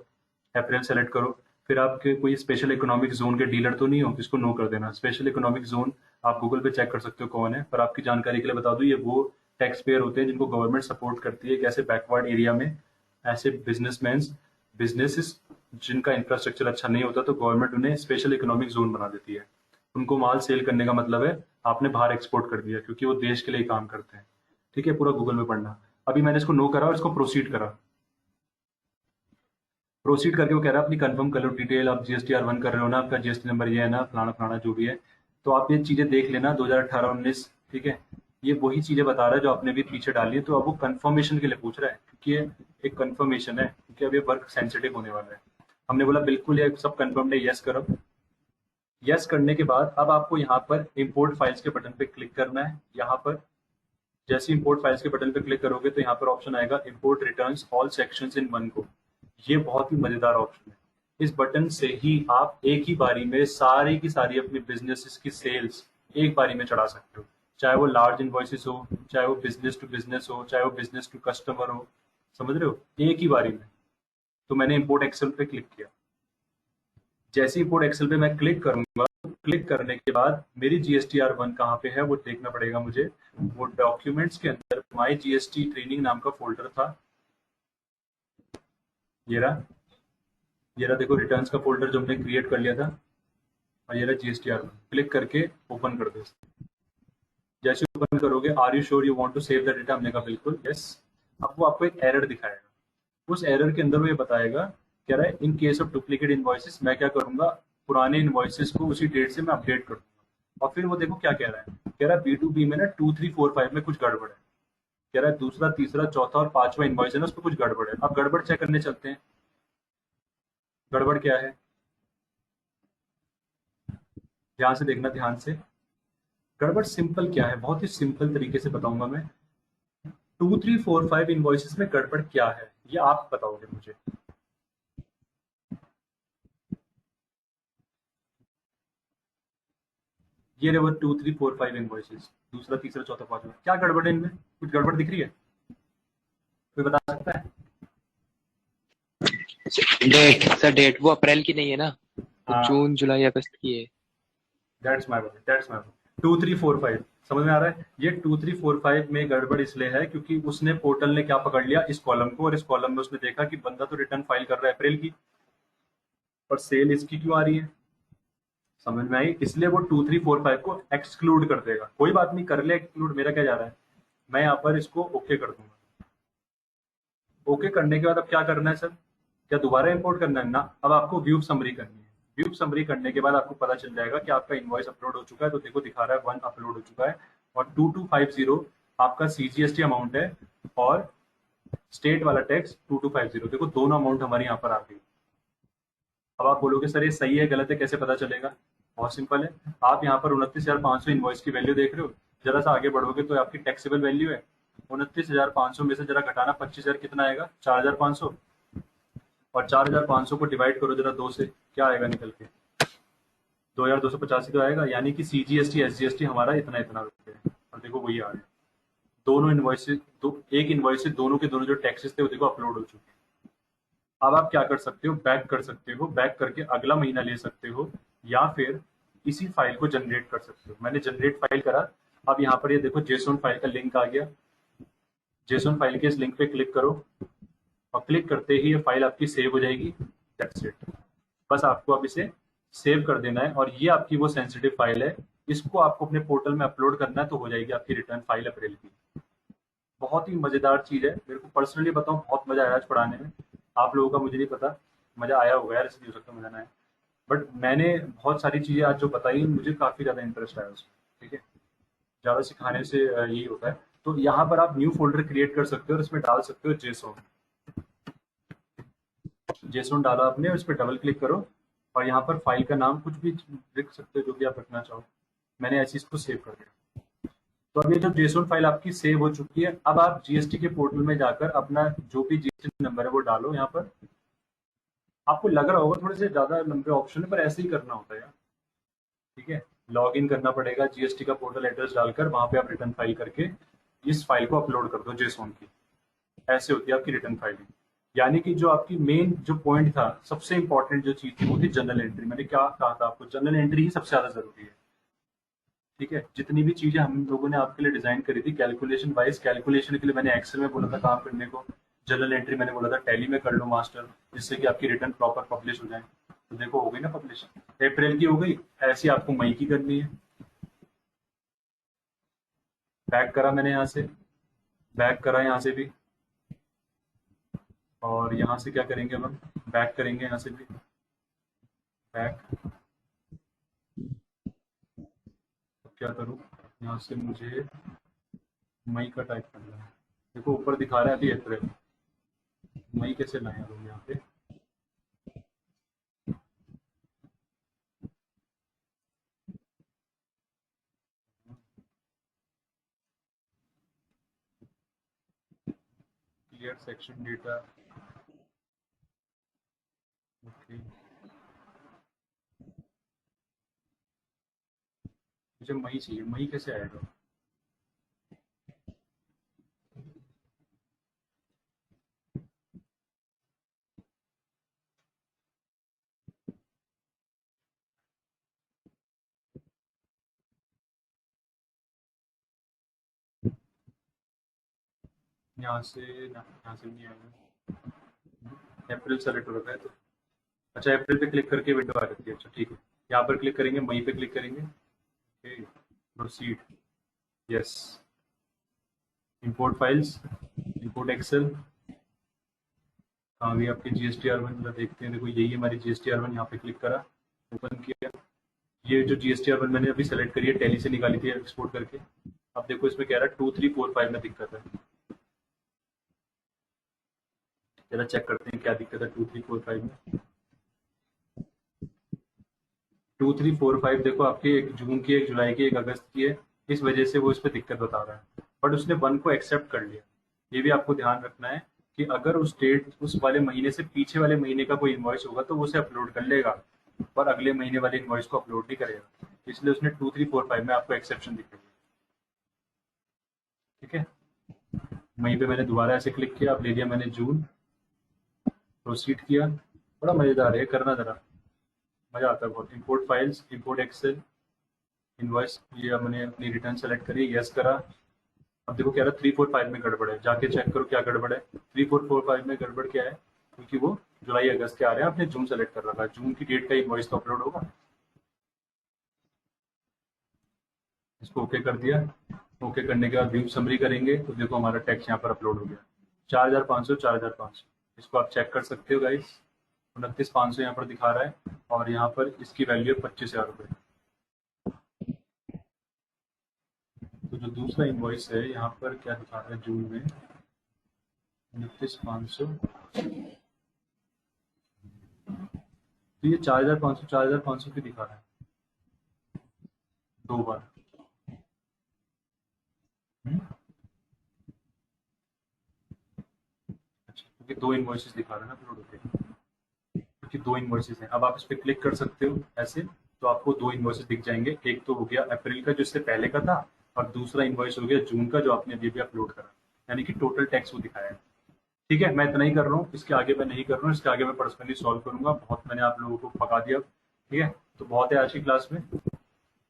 अप्रैल सेलेक्ट करो। फिर आपके कोई स्पेशल इकोनॉमिक जोन के डीलर तो नहीं हो, इसको नो कर देना। स्पेशल इकोनॉमिक जोन आप गूगल पे चेक कर सकते हो कौन है, पर आपकी जानकारी के लिए बता दूं, ये वो टैक्स पेयर होते हैं जिनको गवर्नमेंट सपोर्ट करती है। कैसे बैकवर्ड एरिया में ऐसे बिजनेसेस जिनका इंफ्रास्ट्रक्चर अच्छा नहीं होता, तो गवर्नमेंट उन्हें स्पेशल इकोनॉमिक जोन बना देती है। उनको माल सेल करने का मतलब है आपने बाहर एक्सपोर्ट कर दिया, क्योंकि वो देश के लिए काम करते हैं। ठीक है, पूरा गूगल में पढ़ना। अभी मैंने इसको नो करा और इसको प्रोसीड करा। प्रोसीड करके वो कह रहा है अपनी कंफर्म कर लो डिटेल। आप GSTR1 कर रहे हो ना, आपका जीएसटी नंबर ये है ना, फलाना फलाना जो भी है। तो आप ये चीजें देख लेना 2018-19। ठीक है, ये वही चीजें बता रहा है जो आपने भी पीछे डाली है। तो अब वो कंफर्मेशन के लिए पूछ रहा है, क्योंकि ये एक कंफर्मेशन है, क्योंकि अब ये वर्क सेंसिटिव होने वाला है। हमने बोला बिल्कुल ये सब कंफर्म है, यस करो। यस करने के बाद अब आपको यहाँ पर इंपोर्ट फाइल्स के बटन पे क्लिक करना है। यहाँ पर जैसे इंपोर्ट फाइल्स के बटन पे क्लिक करोगे तो यहाँ पर ऑप्शन आएगा import returns all sections in one go. ये बहुत ही मजेदार ऑप्शन है। इस बटन से ही आप एक ही बारी में सारी की सारी अपनी बिजनेसेस की सेल्स एक बारी में चढ़ा सकते हो। चाहे वो लार्ज इन्वॉइसेस हो, चाहे वो बिजनेस टू बिजनेस हो, चाहे वो बिजनेस टू कस्टमर हो। समझ रहे हो? एक ही बारी में। तो मैंने इंपोर्ट एक्सेल पे क्लिक किया। जैसे ही इंपोर्ट एक्सेल पे मैं क्लिक करूंगा, क्लिक करने के बाद मेरी GSTR1 कहाँ पे है वो देखना पड़ेगा मुझे। वो डॉक्यूमेंट्स के अंदर माई GST ट्रेनिंग नाम का फोल्डर था। ये रहा, ये रहा देखो, रिटर्न्स का फोल्डर जो हमने क्रिएट कर लिया था। और ये रहा GSTR1। क्लिक करके ओपन कर दो। जैसे ओपन करोगे, are you sure you want to save the data? हमने कहा बिल्कुल, यस। अब वो आपको एक एरर दिखाएगा। उस एरर के अंदर वो ये बताएगा, कह रहा है in case of duplicate invoices, मैं क्या करूंगा, पुराने इनवॉइसेस को उसी डेट से मैं अपडेट कर दूंगा। और फिर वो देखो क्या कह रहा है, कह रहा है B2B में ना 2, 3, 4, 5 में कुछ गड़बड़ है। कह रहा है दूसरा, तीसरा, चौथा और पांचवा इनवॉइस है ना, उसमें कुछ गड़बड़ है। अब गड़बड़ चेक करने चलते हैं। गड़बड़ क्या है? ध्यान से देखना, ध्यान से। गड़बड़ सिंपल क्या है, बहुत ही सिंपल तरीके से बताऊंगा मैं। 2345 इनवॉइसेस में गड़बड़ क्या है ये आप बताओगे मुझे। ये रहे वो 2345 इनवॉइसेस, दूसरा तीसरा चौथा पांचवा, क्या गड़बड़ है इनमें, कुछ गड़बड़ दिख रही है, कोई बता सकता है? डेट सर, डेट वो अप्रैल की नहीं है ना, वो हाँ, जून जुलाई अगस्त की है। That's my word, that's my word. 2345 समझ में आ रहा है। ये 2345 में गड़बड़ इसलिए है क्योंकि उसने पोर्टल ने क्या पकड़ लिया, इस कॉलम को, और इस कॉलम में उसने देखा कि बंदा तो रिटर्न फाइल कर रहा है अप्रैल की, और सेल इसकी क्यों आ रही है, समझ में आई। इसलिए वो 2345 को एक्सक्लूड कर देगा। कोई बात नहीं, कर ले एक्सक्लूड, मेरा क्या जा रहा है, मैं यहाँ पर इसको ओके कर दूंगा। ओके करने के बाद अब क्या करना है सर, क्या दोबारा इंपोर्ट करना है ना, अब आपको व्यू समरी करनी है। व्यू समरी करने के बाद आपको पता चल जाएगा कि आपका इनवॉइस अपलोड हो चुका है, तो देखो दिखा रहा है 1 अपलोड हो चुका है, और 2250 आपका सीजीएसटी अमाउंट है, और स्टेट वाला टैक्स 2250, देखो दोनों अमाउंट हमारे यहाँ पर आ गई। अब आप बोलोगे सर ये सही है गलत है कैसे पता चलेगा, बहुत सिंपल है। आप यहाँ पर 29,500 इनवॉइस की वैल्यू देख रहे हो, जरा सा आगे बढ़ोगे तो आपकी टैक्सेबल वैल्यू है 29,500 में से जरा घटाना 25,000 कितना आएगा, 4,500, और 4,500 को डिवाइड करो जरा दो से, क्या आएगा निकल के, 2,285 तो आएगा, यानी कि सीजीएसटी एसजीएसटी हमारा इतना इतना रुपये है, और देखो वही आ गया। दोनों इनवॉइस दो, एक इनवॉइस से दोनों के दोनों जो टैक्सेस थे वो देखो अपलोड हो चुके हैं। अब आप क्या कर सकते हो, बैक कर सकते हो, बैक करके अगला महीना ले सकते हो, या फिर इसी फाइल को जनरेट कर सकते हो। मैंने जनरेट फाइल करा, अब यहाँ पर ये देखो जेसोन फाइल का लिंक आ गया, जेसोन फाइल के इस लिंक पे क्लिक करो, और क्लिक करते ही ये फाइल आपकी सेव हो जाएगी। दैट्स इट, बस आपको अब इसे सेव कर देना है, और ये आपकी वो सेंसिटिव फाइल है, इसको आपको अपने पोर्टल में अपलोड करना है, तो हो जाएगी आपकी रिटर्न फाइल अप्रैल की। बहुत ही मजेदार चीज है, मेरे को पर्सनली बताऊं बहुत मजा आया आज पढ़ाने में। आप लोगों का मुझे नहीं पता, मजा आया होगा यार, इसलिए हो सकता है मजा ना आए, बट मैंने बहुत सारी चीजें आज जो बताई मुझे काफी ज्यादा इंटरेस्ट आया उसमें। ठीक है, ज्यादा सिखाने से यही होता है। तो यहाँ पर आप न्यू फोल्डर क्रिएट कर सकते हो, और इसमें डाल सकते हो जेसोन। जेसोन डाला आपने, उस पर डबल क्लिक करो, और यहाँ पर फाइल का नाम कुछ भी लिख सकते हो, जो भी आप रखना चाहो। मैंने ऐसी इसको सेव कर दिया। तो अब ये जो जेसोन फाइल आपकी सेव हो चुकी है, अब आप जीएसटी के पोर्टल में जाकर अपना जो भी जीएसटी नंबर है वो डालो यहाँ पर। आपको लग रहा होगा थोड़े से ज्यादा लंबे ऑप्शन है, पर ऐसे ही करना होता है यार। ठीक है, लॉग इन करना पड़ेगा जीएसटी का पोर्टल एड्रेस डालकर, वहां पे आप रिटर्न फाइल करके इस फाइल को अपलोड कर दो जेसोन की। ऐसे होती है आपकी रिटर्न फाइलिंग। यानी कि जो आपकी मेन जो पॉइंट था, सबसे इंपॉर्टेंट जो चीज थी वो थी जनरल एंट्री। मैंने क्या कहा था आपको, जनरल एंट्री ही सबसे ज्यादा जरूरी है। ठीक है, जितनी भी चीजें हम लोगों ने आपके लिए डिजाइन करी थी कैलकुलेशन वाइज, कैलकुलेशन के लिए मैंने एक्सेल में बोला था काम करने को, जनरल एंट्री मैंने बोला था टैली में कर लो मास्टर, जिससे कि आपकी रिटर्न प्रॉपर पब्लिश हो जाए। तो देखो हो गई ना पब्लिश, अप्रैल की हो गई। ऐसी आपको मई की करनी है। बैक करा मैंने यहाँ से, बैक करा यहाँ से भी, और यहाँ से क्या करेंगे अब हम, बैक करेंगे यहाँ से भी, बैक। क्या करूँ, यहाँ से मुझे मई का टाइप करना है। देखो ऊपर दिखा रहा है अभी अप्रैल, मई कैसे लाए हम यहाँ पे। क्लियर सेक्शन डेटा, ओके, मुझे मई चाहिए, मई कैसे आएगा। यहाँ से ना, यहाँ से नहीं आएगा, अप्रैल सेलेक्ट हो रखा है तो। अच्छा अप्रैल पे क्लिक करके विंडो आ जाती है, अच्छा ठीक है। यहाँ पर क्लिक करेंगे, मई पे क्लिक करेंगे, okay, proceed, yes, import files, import Excel. कहाँ गई आपकी GSTR1, जरा देखते हैं। देखो यही हमारी GSTR1, यहाँ पे क्लिक करा, ओपन किया। ये जो GSTR1 मैंने अभी सेलेक्ट करी है, टैली से निकाली थी एक्सपोर्ट करके। अब देखो इसमें कह रहा है 2345 में दिक्कत है। जरा चेक करते हैं क्या दिक्कत है 2345 में। 2, 3, 4, 5 देखो आपके एक जून की, एक जुलाई की, एक अगस्त की है, इस वजह से वो इस पर दिक्कत बता रहा है, बट उसने 1 को एक्सेप्ट कर लिया। ये भी आपको ध्यान रखना है कि अगर उस डेट उस वाले महीने से पीछे वाले महीने का कोई इन्वॉइस होगा तो वो उसे अपलोड कर लेगा, पर अगले महीने वाले इन्वॉइस को अपलोड नहीं करेगा, इसलिए उसने 2, 3, 4, 5 में आपको एक्सेप्शन दिखेगा। ठीक है, वहीं पे मैंने दोबारा ऐसे क्लिक किया, अब ले लिया मैंने जून, प्रोसीड किया। बड़ा मज़ेदार है, करना ज़रा, मज़ा आता है बहुत। Import files, import Excel, invoice, ये मैंने अपनी रिटर्न सेलेक्ट करी, यस करा। अब देखो कह रहा 3, 4, 5 में गड़बड़ है, जाके चेक करो क्या गड़बड़ है। 3, 4, 4, 5 में गड़बड़ क्या है, क्योंकि वो जुलाई अगस्त के आ रहे हैं, आपने जून सेलेक्ट कर रखा है, जून की डेट का इनवॉइस तो अपलोड होगा। इसको ओके कर दिया। ओके करने के बाद व्यू समरी करेंगे तो देखो हमारा टैक्स यहाँ पर अपलोड हो गया, 4,500, 4,500। इसको आप चेक कर सकते हो गाइस, 29,500 यहाँ पर दिखा रहा है, और यहाँ पर इसकी वैल्यू है 25,000 रुपये। तो जो दूसरा इनवॉइस है यहाँ पर क्या दिखा रहा है, जून में 29,500, तो ये 4,500, 4,500 की दिखा रहा है 2 बार। अच्छा, क्योंकि 2 इनवॉइसेस दिखा रहा है ना अपलोड होते, क्योंकि 2 इनवॉइसेस हैं। अब आप इस पर क्लिक कर सकते हो ऐसे, तो आपको 2 इनवॉइसेस दिख जाएंगे, एक तो हो गया अप्रैल का जो इससे पहले का था, और दूसरा इनवॉइस हो गया जून का जो आपने अभी भी अपलोड करा, यानी कि टोटल टैक्स वो दिखाया है। ठीक है, मैं इतना ही कर रहा हूँ, इसके आगे मैं नहीं कर रहा हूँ, इसके आगे मैं पर्सनली सॉल्व करूंगा, बहुत मैंने आप लोगों को पका दिया। ठीक है, तो बहुत है आज की क्लास में।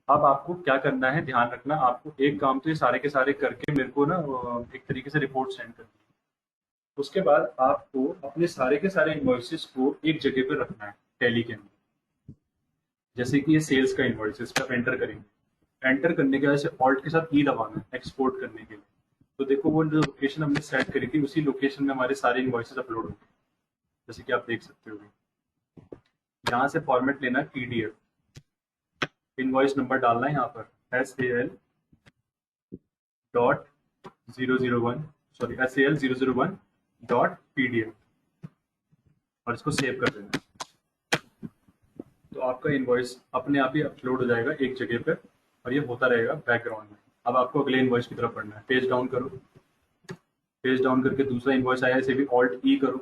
अब आपको क्या करना है, ध्यान रखना, आपको एक काम तो ये सारे के सारे करके मेरे को ना एक तरीके से रिपोर्ट सेंड करनी है। उसके बाद आपको अपने सारे के सारे इन्वॉइसेस को एक जगह पर रखना है टैली के अंदर। जैसे कि ये सेल्स का इन्वॉइस, इस पर एंटर करेंगे, एंटर करने के बाद से ऑल्ट के साथ ई दबाना है एक्सपोर्ट करने के लिए। तो देखो वो जो लोकेशन हमने सेट करी थी उसी लोकेशन में हमारे सारे इन्वॉइसेस अपलोड होंगे, जैसे कि आप देख सकते हो। यहाँ से फॉर्मेट लेना है पीडीएफ, इनवॉइस नंबर डालना है यहाँ पर SAL001.pdf, और इसको सेव कर देना। तो आपका इनवॉइस अपने आप ही अपलोड हो जाएगा एक जगह पर, और ये होता रहेगा बैकग्राउंड में। अब आपको अगले इनवॉइस की तरफ पढ़ना है, पेज डाउन करो, पेज डाउन करके दूसरा इनवॉइस आया, इसे भी ऑल्ट ई करो,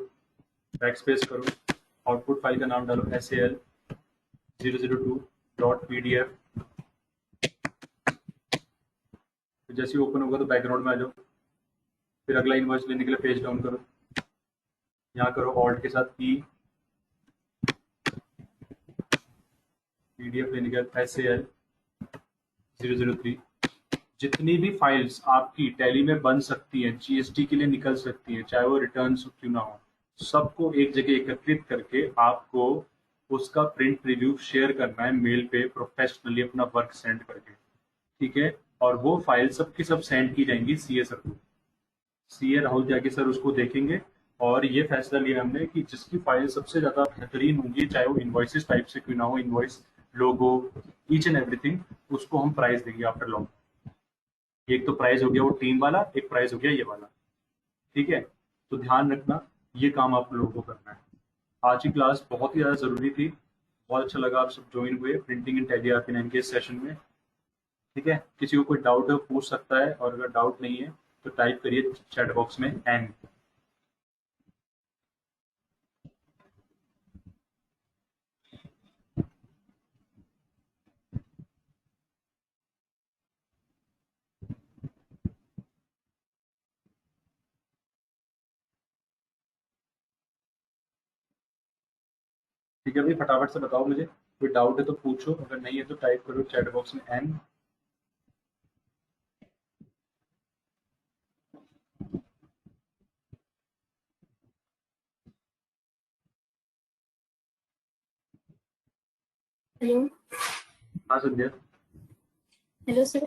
बैक स्पेस करो, आउटपुट फाइल का नाम डालो SAL002.pdf। तो जैसे ही ओपन होगा तो बैकग्राउंड में आ जाओ। फिर अगला इनवॉइस लेने के लिए पेज डाउन करो, यहाँ करो ऑल्ट के साथ ई, पीडीएफ लेने के बाद SAL003। जितनी भी फाइल्स आपकी टैली में बन सकती हैं, जीएसटी के लिए निकल सकती हैं, चाहे वो रिटर्न क्यों ना हो, सबको एक जगह एकत्रित करके आपको उसका प्रिंट रिव्यू शेयर करना है मेल पे, प्रोफेशनली अपना वर्क सेंड करके। ठीक है, और वो फाइल सबकी सब सेंड की जाएंगी सीए सर को। सीए राहुल त्यागी सर उसको देखेंगे, और ये फैसला लिया हमने कि जिसकी फाइल सबसे ज्यादा बेहतरीन होंगी, चाहे वो इन्वॉइसेस टाइप से क्यों ना हो, invoice, logo, each and everything, उसको हम प्राइस देंगे आफ्टर लॉन्ग। एक तो प्राइस हो गया वो टीम वाला, एक प्राइस हो गया ये वाला। ठीक है, तो ध्यान रखना, ये काम आप लोगों को करना है। आज की क्लास बहुत ही ज़्यादा ज़रूरी थी, बहुत अच्छा लगा आप सब ज्वाइन हुए प्रिंटिंग इन टैली RP9 के इस सेशन में। ठीक है, किसी को कोई डाउट है पूछ सकता है, और अगर डाउट नहीं है तो टाइप करिए चैट बॉक्स में एन। ठीक है भाई, फटाफट से बताओ मुझे, कोई डाउट है तो पूछो, अगर नहीं है तो टाइप करो चैट बॉक्स में एन। हेलो। हाँ संध्या। Hello sir.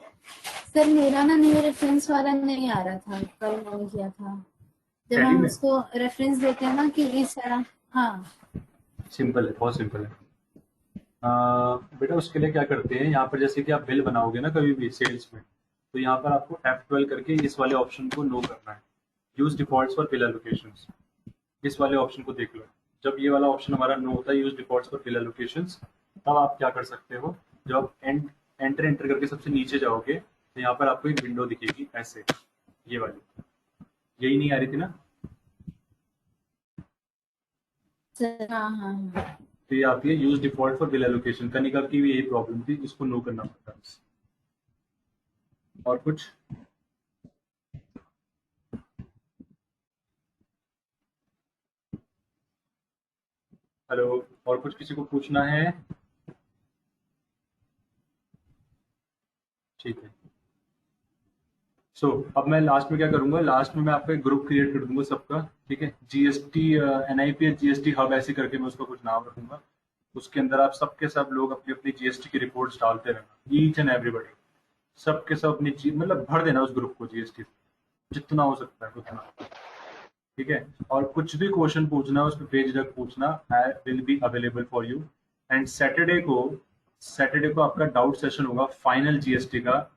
सर मेरा ना न्यू रेफरेंस वाला नहीं आ रहा था, कल मैंने किया था। जब टैली हम में उसको रेफरेंस देते हैं ना कि इस तरह। हाँ। सिंपल है, बहुत सिंपल है। बेटा उसके लिए क्या करते हैं, यहाँ पर जैसे कि आप बिल बनाओगे ना कभी भी सेल्स में, तो यहाँ पर आपको F12 करके इस वाले ऑप्शन को नो करना है, use defaults for bill allocations. इस वाले ऑप्शन को देख लो, जब ये वाला ऑप्शन हमारा नो होता है, use defaults for bill allocations, तब आप क्या कर सकते हो, जब आप एंटर करके सबसे नीचे जाओगे तो यहाँ पर आपको एक विंडो दिखेगी ऐसे, ये वाली, यही नहीं आ रही थी ना? सर हाँ हाँ हाँ। तो ये आती है use default for bill allocation. Kanika की भी यही प्रॉब्लम थी, इसको नो करना पड़ता है। और कुछ? हेलो, और कुछ किसी को पूछना है? ठीक है। सो अब मैं लास्ट में क्या करूंगा, लास्ट में मैं आपका एक ग्रुप क्रिएट कर दूंगा सबका, ठीक है? जीएसटी NIPS जीएसटी हब ऐसे करके मैं उसका कुछ नाम रखूंगा। उसके अंदर आप सबके सब लोग अपनी अपनी जीएसटी की रिपोर्ट्स डालते रहना, ईच एंड एवरीबॉडी, सबके सब अपनी मतलब भर देना उस ग्रुप को जीएसटी, जितना हो सकता है उतना, ठीक है? और कुछ भी क्वेश्चन पूछना है उसमें बेझिझक पूछना, I will be available for you. And Saturday को आपका डाउट सेशन होगा फाइनल जीएसटी का,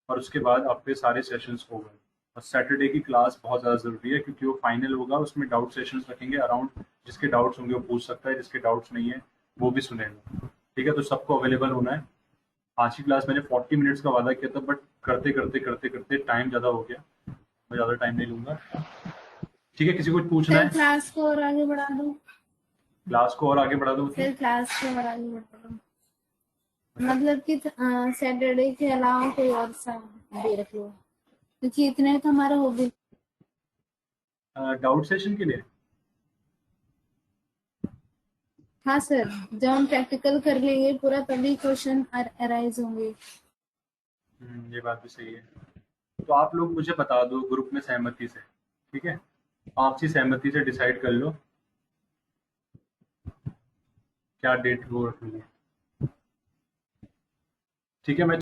और उसके बाद आपके सारे सेशंस हो गए। और सैटरडे की क्लास बहुत ज़्यादा ज़रूरी है, क्योंकि वो फाइनल होगा, उसमें डाउट सेशंस रखेंगे अराउंड, जिसके डाउट्स होंगे वो पूछ सकता है, जिसके डाउट्स नहीं है वो भी सुनेगा, ठीक है? तो सबको अवेलेबल होना है। आज की क्लास मैंने 40 मिनट्स का वादा किया था, बट करते करते करते करते टाइम ज़्यादा हो गया, मैं ज़्यादा टाइम नहीं लूँगा, ठीक है? किसी को कुछ पूछना सर है? क्लास को और आगे बढ़ा दो। क्लास को और आगे बढ़ा दो सर मतलब? क्लास को और आगे बढ़ा दो, मतलब कि सैटरडे के अलावा कोई और सा डे रख लो, क्योंकि इतने तो हमारा हो गए। डाउट सेशन के लिए? हाँ सर, जब हम प्रैक्टिकल कर लेंगे पूरा तभी क्वेश्चन अराइज होंगे। ये बात भी सही है। तो आप लोग मुझे बता दो ग्रुप में सहमति से, ठीक है? आपसी सहमति से डिसाइड कर लो क्या डेट वो रखेंगे, ठीक है? मैं